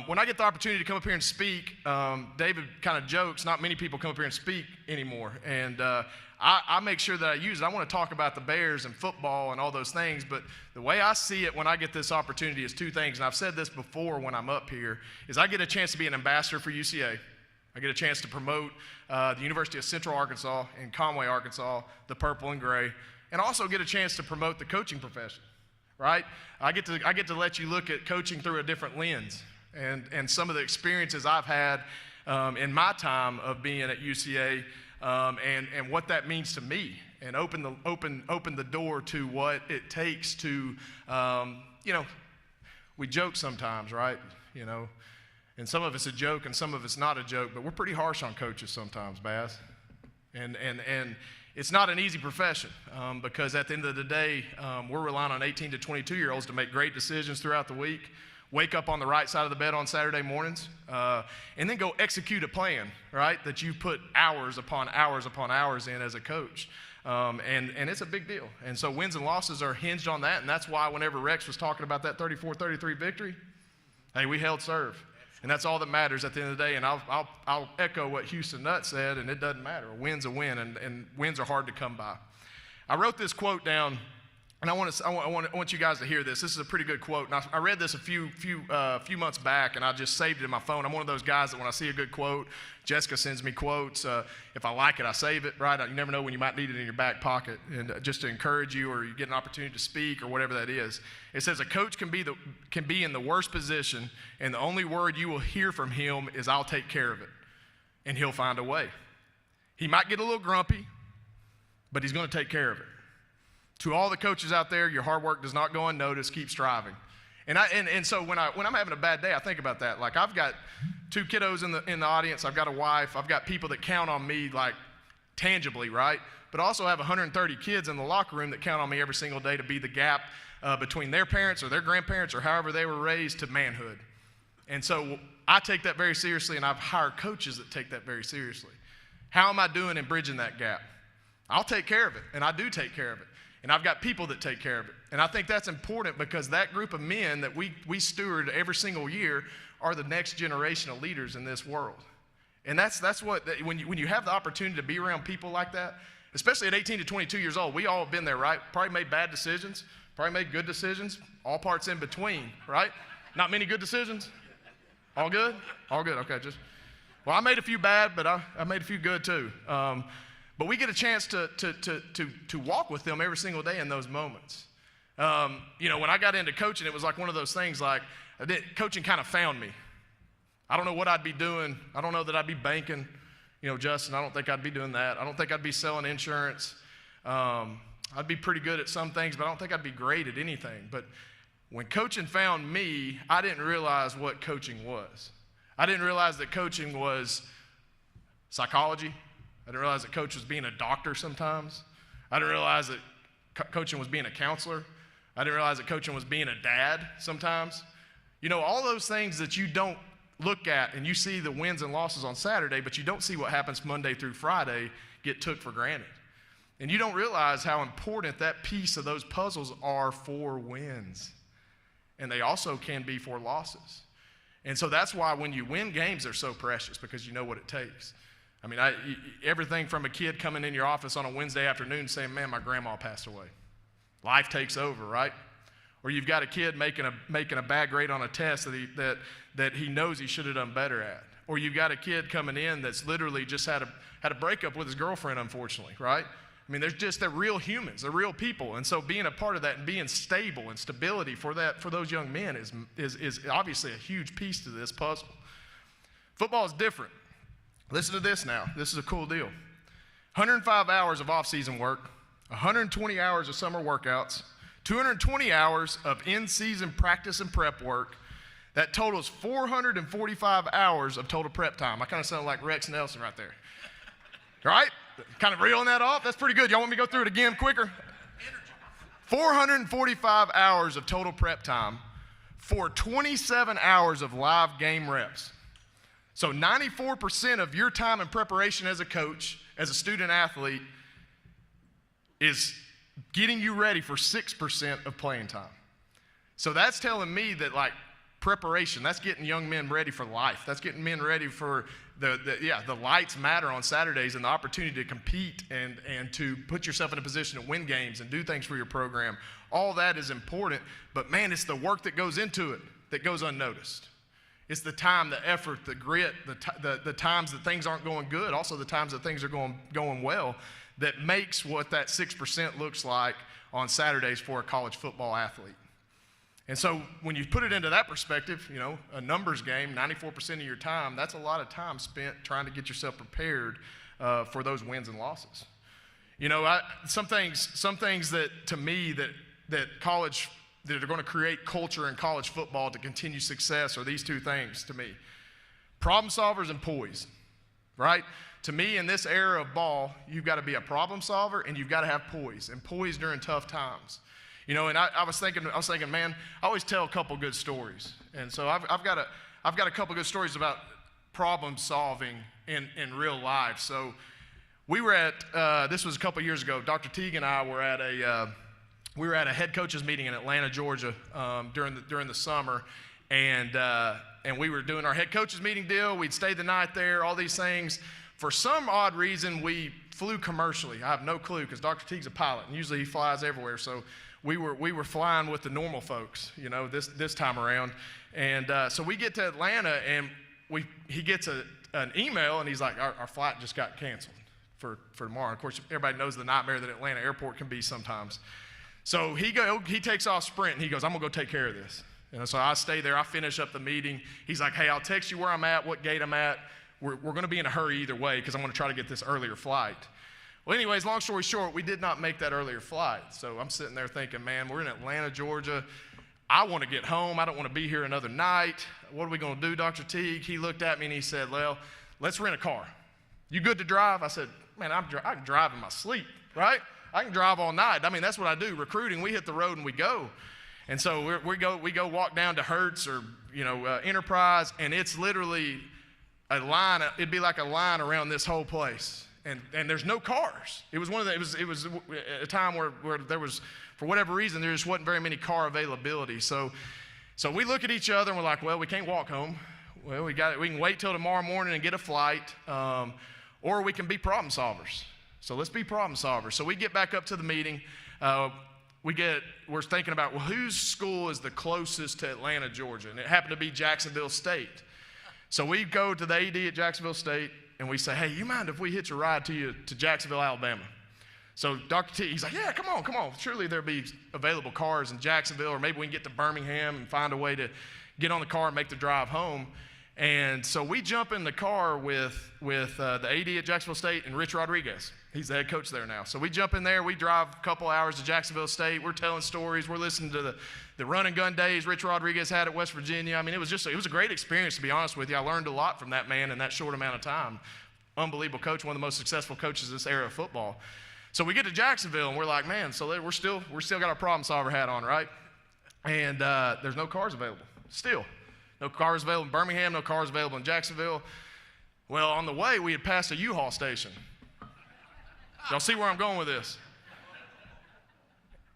When I get the opportunity to come up here and speak, David kind of jokes, not many people come up here and speak anymore. And I make sure that I use it. I want to talk about the Bears and football and all those things, but the way I see it when I get this opportunity is two things, and I've said this before when I'm up here, is I get a chance to be an ambassador for UCA. I get a chance to promote the University of Central Arkansas in Conway, Arkansas, the purple and gray, and also get a chance to promote the coaching profession, right? I get to let you look at coaching through a different lens, and some of the experiences I've had in my time of being at UCA, and what that means to me, and open the door to what it takes to, we joke sometimes, right? And some of it's a joke and some of it's not a joke, but we're pretty harsh on coaches sometimes, Baz. And it's not an easy profession because at the end of the day, we're relying on 18 to 22-year-olds to make great decisions throughout the week, wake up on the right side of the bed on Saturday mornings, and then go execute a plan, right, that you put hours upon hours upon hours in as a coach. And it's a big deal. And so wins and losses are hinged on that, and that's why whenever Rex was talking about that 34-33 victory, hey, we held serve. And that's all that matters at the end of the day. And I'll echo what Houston Nutt said, and it doesn't matter. A win's a win, and wins are hard to come by. I wrote this quote down, and I want you guys to hear this. This is a pretty good quote. And I read this a few months back, and I just saved it in my phone. I'm one of those guys that when I see a good quote, Jessica sends me quotes. If I like it, I save it, right? You never know when you might need it in your back pocket, and just to encourage you, or you get an opportunity to speak, or whatever that is. It says, a coach can be in the worst position, and the only word you will hear from him is, "I'll take care of it," and he'll find a way. He might get a little grumpy, but he's going to take care of it. To all the coaches out there, your hard work does not go unnoticed. Keep striving. And so when I'm having a bad day, I think about that. Like, I've got 2 kiddos in the audience. I've got a wife. I've got people that count on me, like, tangibly, right? But I also have 130 kids in the locker room that count on me every single day to be the gap between their parents or their grandparents or however they were raised to manhood. And so I take that very seriously, and I've hired coaches that take that very seriously. How am I doing in bridging that gap? I'll take care of it, and I do take care of it. And I've got people that take care of it. And I think that's important because that group of men that we steward every single year are the next generation of leaders in this world. And that's what, when you have the opportunity to be around people like that, especially at 18 to 22 years old, we all have been there, right? Probably made bad decisions, probably made good decisions, all parts in between, right? Not many good decisions? All good? All good, okay. Well, I made a few bad, but I made a few good too. But we get a chance to walk with them every single day in those moments. When I got into coaching, it was like one of those things like coaching kind of found me. I don't know what I'd be doing. I don't know that I'd be banking. Justin, I don't think I'd be doing that. I don't think I'd be selling insurance. I I'd be pretty good at some things, but I don't think I'd be great at anything. But when coaching found me, I didn't realize what coaching was. I didn't realize that coaching was psychology. I didn't realize that coach was being a doctor sometimes. I didn't realize that coaching was being a counselor. I didn't realize that coaching was being a dad sometimes. You know, all those things that you don't look at, and you see the wins and losses on Saturday, but you don't see what happens Monday through Friday, get took for granted. And you don't realize how important that piece of those puzzles are for wins. And they also can be for losses. And so that's why when you win games, they're so precious, because you know what it takes. I mean, everything from a kid coming in your office on a Wednesday afternoon saying, man, my grandma passed away. Life takes over, right? Or you've got a kid making a bad grade on a test that he knows he should have done better at. Or you've got a kid coming in that's literally just had a breakup with his girlfriend, unfortunately, right? I mean, they're real humans, they're real people. And so being a part of that and being stable and stability for those young men is obviously a huge piece to this puzzle. Football is different. Listen to this now. This is a cool deal. 105 hours of off-season work, 120 hours of summer workouts, 220 hours of in-season practice and prep work. That totals 445 hours of total prep time. I kind of sound like Rex Nelson right there. Right? Kind of reeling that off? That's pretty good. Y'all want me to go through it again quicker? 445 hours of total prep time for 27 hours of live game reps. So 94% of your time in preparation as a coach, as a student athlete, is getting you ready for 6% of playing time. So that's telling me that, like, preparation, that's getting young men ready for life. That's getting men ready for the lights matter on Saturdays and the opportunity to compete and to put yourself in a position to win games and do things for your program. All that is important, but man, it's the work that goes into it that goes unnoticed. It's the time, the effort, the grit, the times that things aren't going good, also the times that things are going well, that makes what that 6% looks like on Saturdays for a college football athlete. And so when you put it into that perspective, you know, a numbers game, 94% of your time, that's a lot of time spent trying to get yourself prepared for those wins and losses. You know, some things that, to me, that college, that are going to create culture in college football to continue success are these two things to me. Problem solvers and poise, right? To me, in this era of ball, you've got to be a problem solver and you've got to have poise, and poise during tough times. You know, and I was thinking, man, I always tell a couple good stories. And so I've got a couple good stories about problem solving in real life. So we were at, this was a couple years ago, Dr. Teague and I were at a head coaches meeting in Atlanta, Georgia during the summer. And we were doing our head coaches meeting deal. We'd stayed the night there, all these things. For some odd reason, we flew commercially. I have no clue, because Dr. Teague's a pilot, and usually he flies everywhere. So we were flying with the normal folks, you know, this time around. And so we get to Atlanta, and he gets an email, and he's like, our flight just got canceled for tomorrow. Of course, everybody knows the nightmare that Atlanta airport can be sometimes. So he takes off sprint, and he goes, I'm going to go take care of this. And so I stay there. I finish up the meeting. He's like, hey, I'll text you where I'm at, what gate I'm at. We're going to be in a hurry either way, because I'm going to try to get this earlier flight. Well, anyways, long story short, we did not make that earlier flight. So I'm sitting there thinking, man, we're in Atlanta, Georgia. I want to get home. I don't want to be here another night. What are we going to do, Dr. Teague? He looked at me and he said, well, let's rent a car. You good to drive? I said, man, I can drive in my sleep, right? I can drive all night. I mean, that's what I do. Recruiting, we hit the road and we go. And so we go walk down to Hertz or, you know, Enterprise, and it's literally a line. It'd be like a line around this whole place. And there's no cars. It was it was a time where there was, for whatever reason, there just wasn't very many car availability. So we look at each other and we're like, well, we can't walk home. Well, we can wait till tomorrow morning and get a flight, or we can be problem solvers. So let's be problem solvers. So we get back up to the meeting. We're thinking about, well, whose school is the closest to Atlanta, Georgia? And it happened to be Jacksonville State. So we go to the AD at Jacksonville State, and we say, hey, you mind if we hitch a ride to Jacksonville, Alabama? So Dr. T, he's like, yeah, come on. Surely there'll be available cars in Jacksonville, or maybe we can get to Birmingham and find a way to get on the car and make the drive home. And so we jump in the car with the AD at Jacksonville State and Rich Rodriguez. He's the head coach there now. So we jump in there. We drive a couple hours to Jacksonville State. We're telling stories. We're listening to the run and gun days Rich Rodriguez had at West Virginia. I mean, it was a great experience, to be honest with you. I learned a lot from that man in that short amount of time. Unbelievable coach, one of the most successful coaches of this era of football. So we get to Jacksonville, and we're like, man, so we're still got our problem solver hat on, right? And there's no cars available. Still. No cars available in Birmingham, no cars available in Jacksonville. Well, on the way, we had passed a U-Haul station. Y'all see where I'm going with this?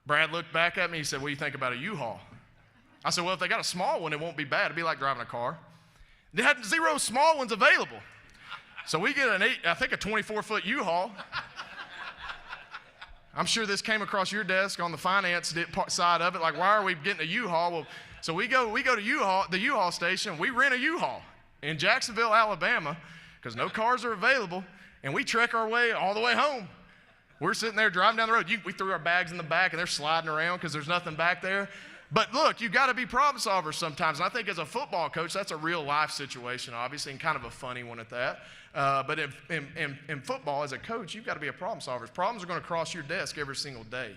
Brad looked back at me. He said, what do you think about a U-Haul? I said, well, if they got a small one, it won't be bad. It'd be like driving a car. They had 0 small ones available. So we get I think a 24-foot U-Haul. I'm sure this came across your desk on the finance side of it. Like, why are we getting a U-Haul? Well, so we go to the U-Haul station. We rent a U-Haul in Jacksonville, Alabama, because no cars are available, and we trek our way all the way home. We're sitting there driving down the road. We threw our bags in the back, and they're sliding around because there's nothing back there. But look, you got to be problem solvers sometimes. And I think as a football coach, that's a real life situation, obviously, and kind of a funny one at that. But in football, as a coach, you've got to be a problem solver. Problems are going to cross your desk every single day.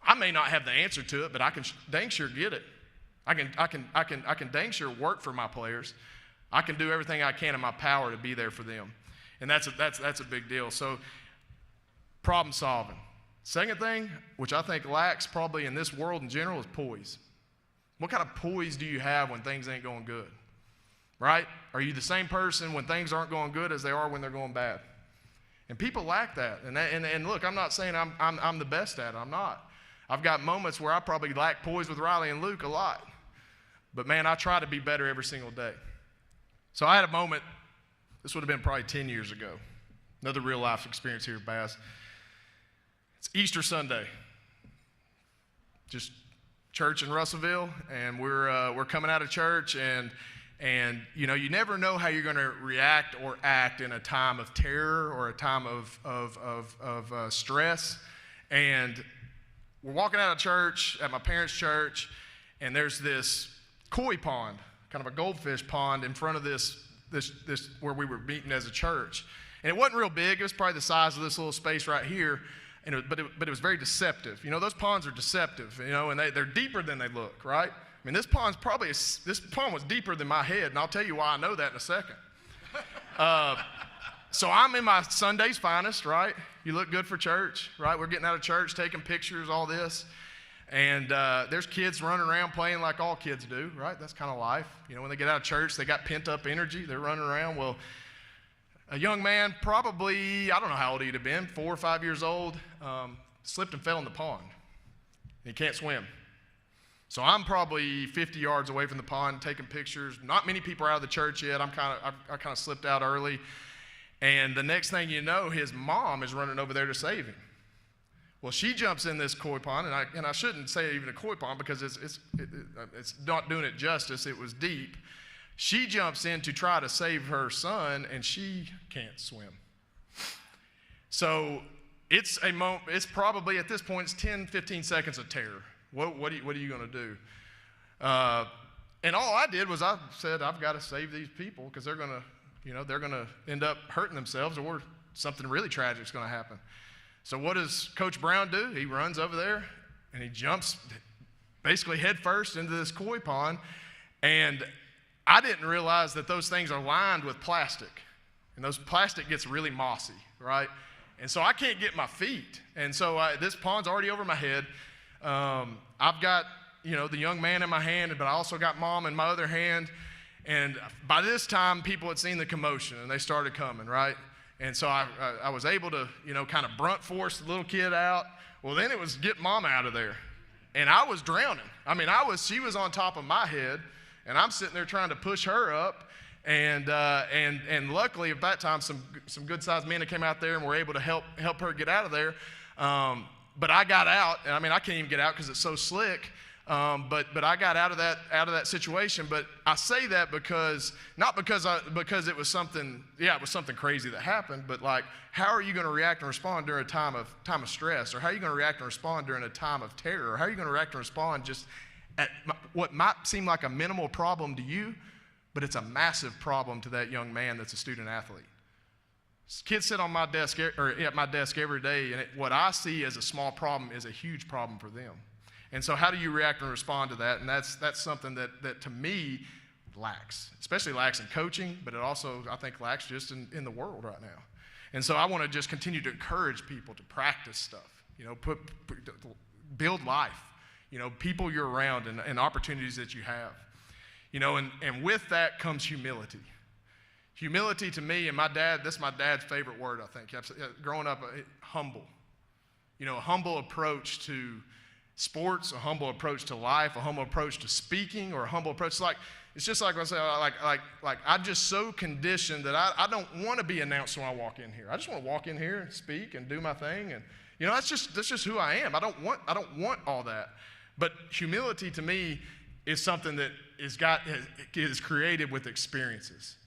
I may not have the answer to it, but I can dang sure get it. I can dang sure work for my players. I can do everything I can in my power to be there for them, and that's a big deal. So, problem solving. Second thing, which I think lacks probably in this world in general, is poise. What kind of poise do you have when things ain't going good? Right? Are you the same person when things aren't going good as they are when they're going bad? And people lack that. And look, I'm not saying I'm the best at it. I'm not. I've got moments where I probably lack poise with Riley and Luke a lot. But, man, I try to be better every single day. So I had a moment, this would have been probably 10 years ago. Another real life experience here at Bass. It's Easter Sunday. Just church in Russellville, and we're coming out of church, and you know, you never know how you're going to react or act in a time of terror or a time of stress. And we're walking out of church at my parents' church, and there's this koi pond, kind of a goldfish pond in front of this where we were meeting as a church. And it wasn't real big. It was probably the size of this little space right here. But it was very deceptive. You know, those ponds are deceptive, you know, and they're deeper than they look, right? I mean, this pond was deeper than my head, and I'll tell you why I know that in a second. So I'm in my Sunday's finest, right? You look good for church, right? We're getting out of church, taking pictures, all this. And there's kids running around playing like all kids do, right? That's kind of life. You know, when they get out of church, they got pent-up energy. They're running around. Well, a young man, probably, I don't know how old he'd have been, 4 or 5 years old, slipped and fell in the pond. He can't swim. So I'm probably 50 yards away from the pond taking pictures. Not many people are out of the church yet. I kind of slipped out early. And the next thing you know, his mom is running over there to save him. Well, she jumps in this koi pond, and I shouldn't say even a koi pond because it's not doing it justice. It was deep. She jumps in to try to save her son, and she can't swim. So it's probably at this point, it's 10, 15 seconds of terror. What are you going to do? And all I did was I said, I've got to save these people because they're going to end up hurting themselves, or something really tragic is going to happen. So what does Coach Brown do? He runs over there, and he jumps basically head first into this koi pond, and I didn't realize that those things are lined with plastic, and those plastic gets really mossy, right? And so I can't get my feet, and so this pond's already over my head. I've got, the young man in my hand, but I also got mom in my other hand, and by this time, people had seen the commotion, and they started coming, right? And so I was able to, kind of brunt force the little kid out. Well, then it was get mom out of there, and I was drowning. I mean, she was on top of my head, and I'm sitting there trying to push her up, and luckily at that time some good-sized men that came out there and were able to help her get out of there. But I got out, and I mean I can't even get out because it's so slick. But I got out of that situation. But I say that because it was something crazy that happened. But like, how are you going to react and respond during a time of stress, or how are you going to react and respond during a time of terror, or how are you going to react and respond just at what might seem like a minimal problem to you, but it's a massive problem to that young man that's a student athlete. Kids sit on my desk or at my desk every day, and what I see as a small problem is a huge problem for them. And so how do you react and respond to that? And that's something that to me lacks, especially lacks in coaching, but it also, I think, lacks just in the world right now. And so I want to just continue to encourage people to practice stuff, build life, people you're around and opportunities that you have. And with that comes humility. Humility to me, and that's my dad's favorite word, I think. Growing up, humble. A humble approach to sports, a humble approach to life, a humble approach to speaking, or a humble approach. It's just like I say, I'm just so conditioned that I don't want to be announced when I walk in here. I just want to walk in here and speak and do my thing, and that's just who I am. I don't want all that. But humility to me is something that is created with experiences.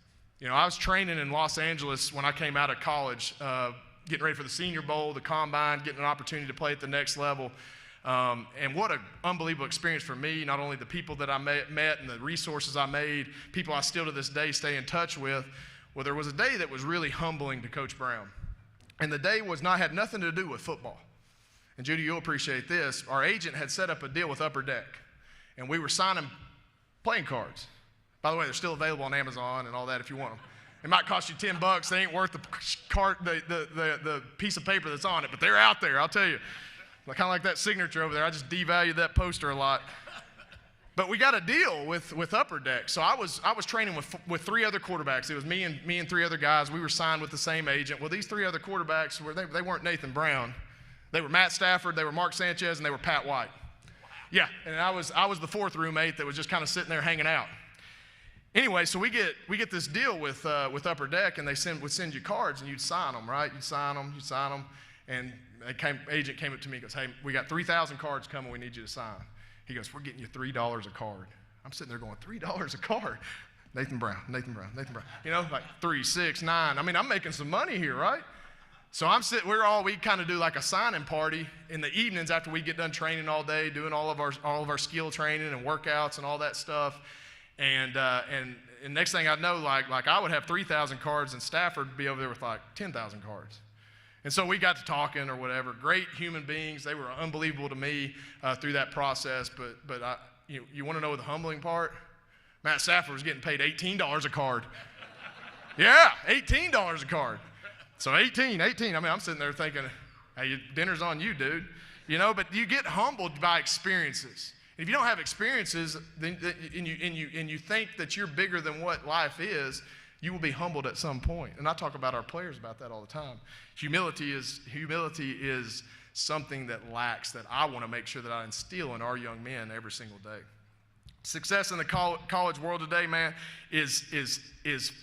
I was training in Los Angeles when I came out of college, getting ready for the Senior Bowl, the Combine, getting an opportunity to play at the next level. And what an unbelievable experience for me, not only the people that I met and the resources I made, people I still to this day stay in touch with. Well, there was a day that was really humbling to Coach Brown. And the day had nothing to do with football. And Judy, you'll appreciate this. Our agent had set up a deal with Upper Deck, and we were signing playing cards. By the way, they're still available on Amazon and all that if you want them. It might cost you $10. They ain't worth the piece of paper that's on it, but they're out there, I'll tell you. Kind of like that signature over there. I just devalued that poster a lot. But we got a deal with Upper Deck. So I was training with three other quarterbacks. It was me and three other guys. We were signed with the same agent. Well, these three other quarterbacks they weren't Nathan Brown. They were Matt Stafford, they were Mark Sanchez, and they were Pat White. Yeah, and I was the fourth roommate that was just kind of sitting there hanging out. Anyway, so we get this deal with Upper Deck, and they would send you cards, and you'd sign them, right? You'd sign them, and agent came up to me and goes, "Hey, we got 3,000 cards coming. We need you to sign." He goes, "We're getting you $3 a card." I'm sitting there going, $3 a card? Nathan Brown. Like 3, 6, 9. I mean, I'm making some money here, right? So we kind of do like a signing party in the evenings after we get done training all day, doing all of our skill training and workouts and all that stuff. And next thing I know, like I would have 3,000 cards, and Stafford would be over there with like 10,000 cards. And so we got to talking or whatever. Great human beings. They were unbelievable to me through that process. But you want to know the humbling part? Matt Stafford was getting paid $18 a card. Yeah, $18 a card. So 18. I mean, I'm sitting there thinking, hey, dinner's on you, dude. But you get humbled by experiences. If you don't have experiences, and you think that you're bigger than what life is, you will be humbled at some point. And I talk about our players about that all the time. Humility is something that lacks, that I want to make sure that I instill in our young men every single day. Success in the college world today, man, is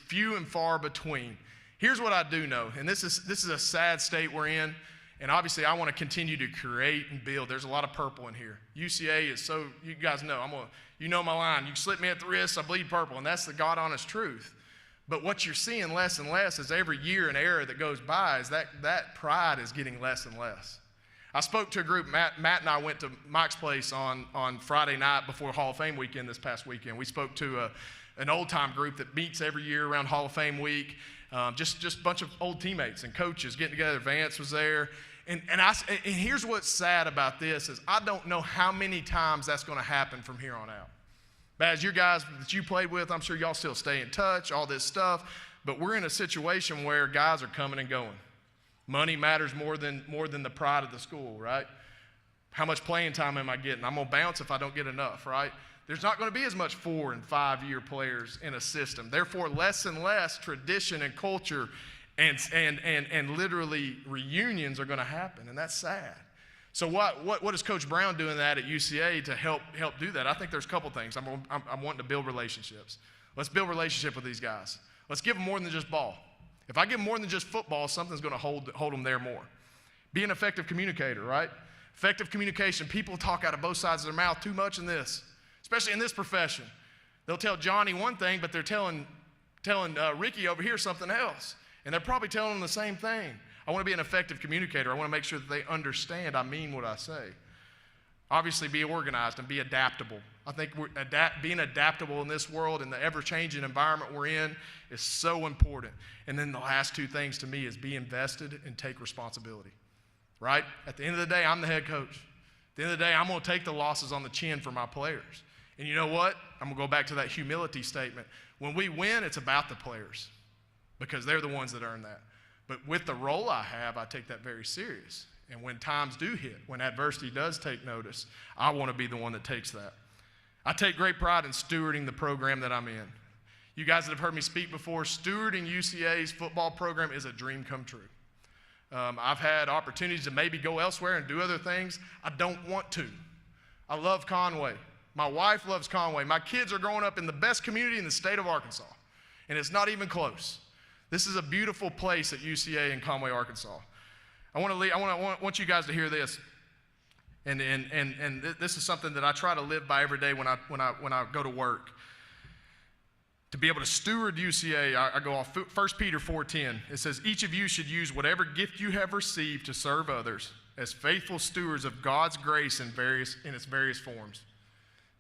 few and far between. Here's what I do know, and this is a sad state we're in, and obviously I want to continue to create and build. There's a lot of purple in here. UCA is so, you guys know, you know my line. You slip me at the wrist, I bleed purple, and that's the God honest truth. But what you're seeing less and less is every year and era that goes by is that pride is getting less and less. I spoke to a group, Matt and I went to Mike's place on Friday night before Hall of Fame weekend this past weekend. We spoke to an old-time group that meets every year around Hall of Fame week. Just a bunch of old teammates and coaches getting together. Vance was there. And here's what's sad about this is I don't know how many times that's going to happen from here on out. But as you guys that you played with, I'm sure y'all still stay in touch, all this stuff. But we're in a situation where guys are coming and going. Money matters more than the pride of the school, right? How much playing time am I getting? I'm going to bounce if I don't get enough, right? There's not going to be as much 4- and 5-year players in a system. Therefore, less and less tradition and culture and literally reunions are going to happen, and that's sad. So what is Coach Brown doing that at UCA to help do that? I think there's a couple things. I'm wanting to build relationships. Let's build relationship with these guys. Let's give them more than just ball. If I give them more than just football, something's going to hold them there more. Be an effective communicator, right? Effective communication. People talk out of both sides of their mouth too much in this, especially in this profession. They'll tell Johnny one thing, but they're telling Ricky over here something else. And they're probably telling them the same thing. I want to be an effective communicator. I want to make sure that they understand I mean what I say. Obviously, be organized and be adaptable. I think being adaptable in this world and the ever-changing environment we're in is so important. And then the last two things to me is be invested and take responsibility, right? At the end of the day, I'm the head coach. At the end of the day, I'm going to take the losses on the chin for my players. And you know what? I'm going to go back to that humility statement. When we win, it's about the players because they're the ones that earn that. But with the role I have, I take that very serious. And when times do hit, when adversity does take notice, I want to be the one that takes that. I take great pride in stewarding the program that I'm in. You guys that have heard me speak before, stewarding UCA's football program is a dream come true. I've had opportunities to maybe go elsewhere and do other things. I don't want to. I love Conway. My wife loves Conway. My kids are growing up in the best community in the state of Arkansas, and it's not even close. This is a beautiful place at UCA in Conway, Arkansas. I want you guys to hear this, and this is something that I try to live by every day when I go to work. To be able to steward UCA, I go off 1 Peter 4:10. It says, each of you should use whatever gift you have received to serve others as faithful stewards of God's grace in its various forms.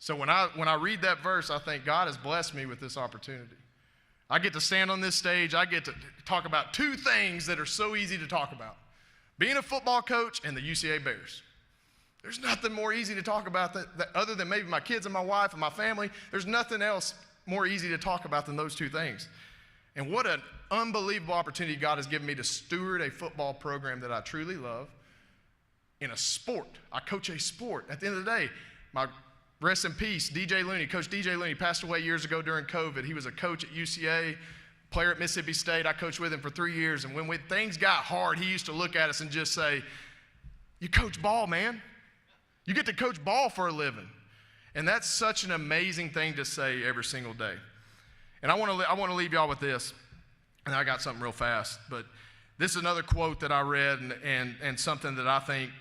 So when I read that verse, I think God has blessed me with this opportunity. I get to stand on this stage. I get to talk about two things that are so easy to talk about. Being a football coach and the UCA Bears. There's nothing more easy to talk about that other than maybe my kids and my wife and my family. There's nothing else more easy to talk about than those two things. And what an unbelievable opportunity God has given me to steward a football program that I truly love in a sport. I coach a sport. At the end of the day, my rest in peace, DJ Looney, Coach DJ Looney passed away years ago during COVID. He was a coach at UCA, player at Mississippi State. I coached with him for 3 years. And when things got hard, he used to look at us and just say, you coach ball, man. You get to coach ball for a living. And that's such an amazing thing to say every single day. And I want to leave y'all with this. And I got something real fast. But this is another quote that I read and something that I think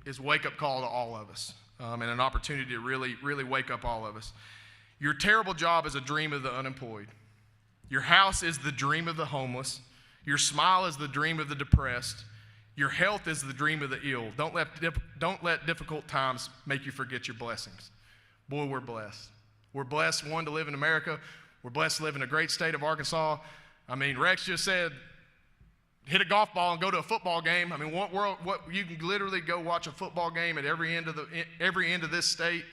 is a wake-up call to all of us. And an opportunity to really, really wake up all of us. Your terrible job is a dream of the unemployed. Your house is the dream of the homeless. Your smile is the dream of the depressed. Your health is the dream of the ill. Don't let difficult times make you forget your blessings. Boy, we're blessed. We're blessed, one, to live in America. We're blessed to live in a great state of Arkansas. I mean, Rex just said, hit a golf ball and go to a football game. I mean, what you can literally go watch a football game at every end of this state.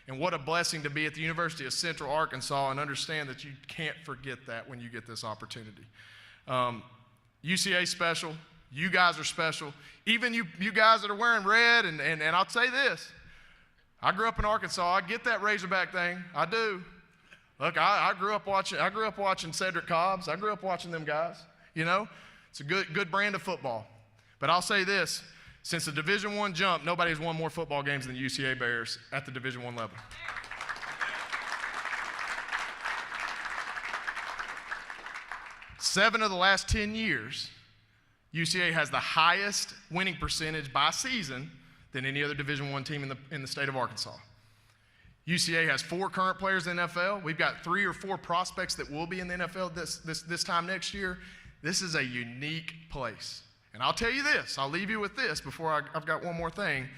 And what a blessing to be at the University of Central Arkansas and understand that you can't forget that when you get this opportunity. UCA special. You guys are special. Even you guys that are wearing red, and I'll say this. I grew up in Arkansas. I get that Razorback thing. I do. Look, I grew up watching Cedric Cobbs. I grew up watching them guys. You know, it's a good brand of football. But I'll say this. Since the Division I jump, nobody has won more football games than the UCA Bears at the Division I level. Seven of the last 10 years, UCA has the highest winning percentage by season than any other Division I team in the state of Arkansas. UCA has 4 current players in the NFL. We've got 3 or 4 prospects that will be in the NFL this time next year. This is a unique place. And I'll tell you this, I'll leave you with this before I've got one more thing.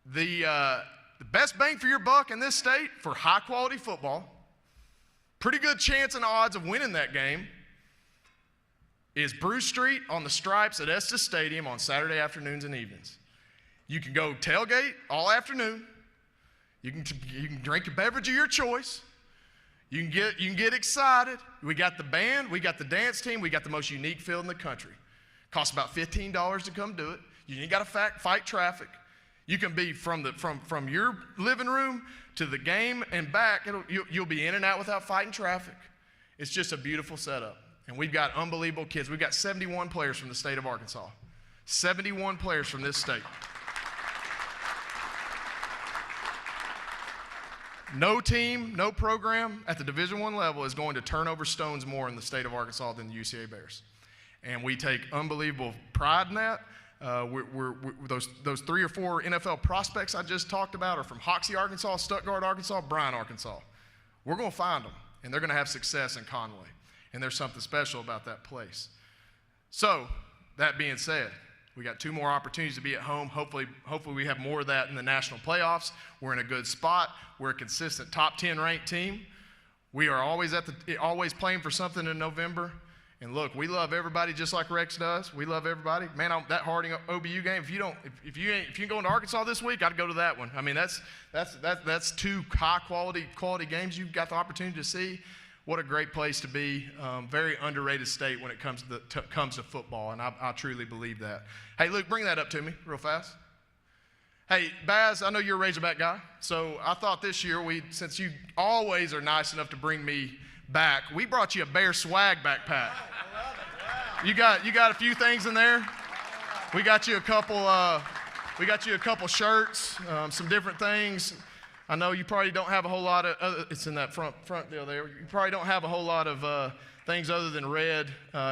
The best bang for your buck in this state for high-quality football, pretty good chance and odds of winning that game, is Bruce Street on the stripes at Estes Stadium on Saturday afternoons and evenings. You can go tailgate all afternoon. You can drink a beverage of your choice. You can get excited. We got the band, we got the dance team, we got the most unique field in the country. Costs about $15 to come do it. You ain't got to fight traffic. You can be from your living room to the game and back. You'll be in and out without fighting traffic. It's just a beautiful setup. And we've got unbelievable kids. We've got 71 players from the state of Arkansas. 71 players from this state. No team, no program at the Division I level is going to turn over stones more in the state of Arkansas than the UCA Bears. And we take unbelievable pride in that. Those 3 or 4 NFL prospects I just talked about are from Hoxie, Arkansas, Stuttgart, Arkansas, Bryan, Arkansas. We're going to find them, and they're going to have success in Conway. And there's something special about that place. So, that being said, We got 2 more opportunities to be at home. Hopefully we have more of that in the national playoffs. We're in a good spot. We're a consistent top 10 ranked team. We are always playing for something in November. And look, we love everybody just like Rex does. We love everybody. Man, that Harding OBU game. If you go into Arkansas this week, I'd go to that one. I mean, that's 2 high quality games you've got the opportunity to see. What a great place to be. Very underrated state when it comes to football, and I truly believe that. Hey, Luke, bring that up to me real fast. Hey, Baz, I know you're a Razorback guy, so I thought this year since you always are nice enough to bring me back, we brought you a Bear Swag backpack. You got a few things in there. We got you a couple shirts, some different things. I know you probably don't have a whole lot of it's in that front deal there. You probably don't have a whole lot of things other than red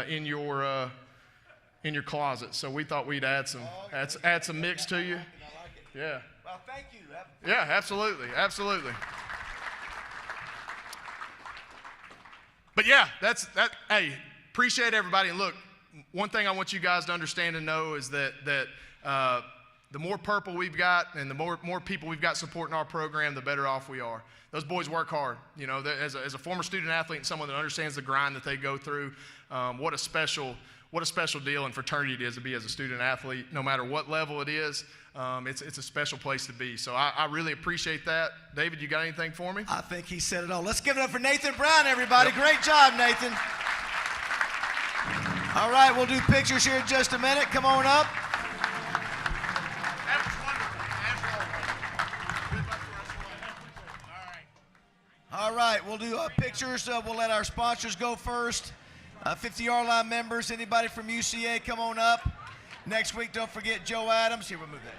in your closet. So we thought we'd add some mix to you. Yeah. Well, thank you. Yeah, absolutely. But yeah, hey, appreciate everybody. And look, one thing I want you guys to understand and know is that the more purple we've got and the more people we've got supporting our program, the better off we are. Those boys work hard. You know, as a former student athlete and someone that understands the grind that they go through, what a special deal and fraternity it is to be as a student athlete, no matter what level it is. It's a special place to be. So I really appreciate that. David, you got anything for me? I think he said it all. Let's give it up for Nathan Brown, everybody. Yep. Great job, Nathan. All right, we'll do pictures here in just a minute. Come on up. All right, we'll do pictures. We'll let our sponsors go first. 50-yard line members, anybody from UCA, come on up. Next week, don't forget Joe Adams. Here, we'll move that.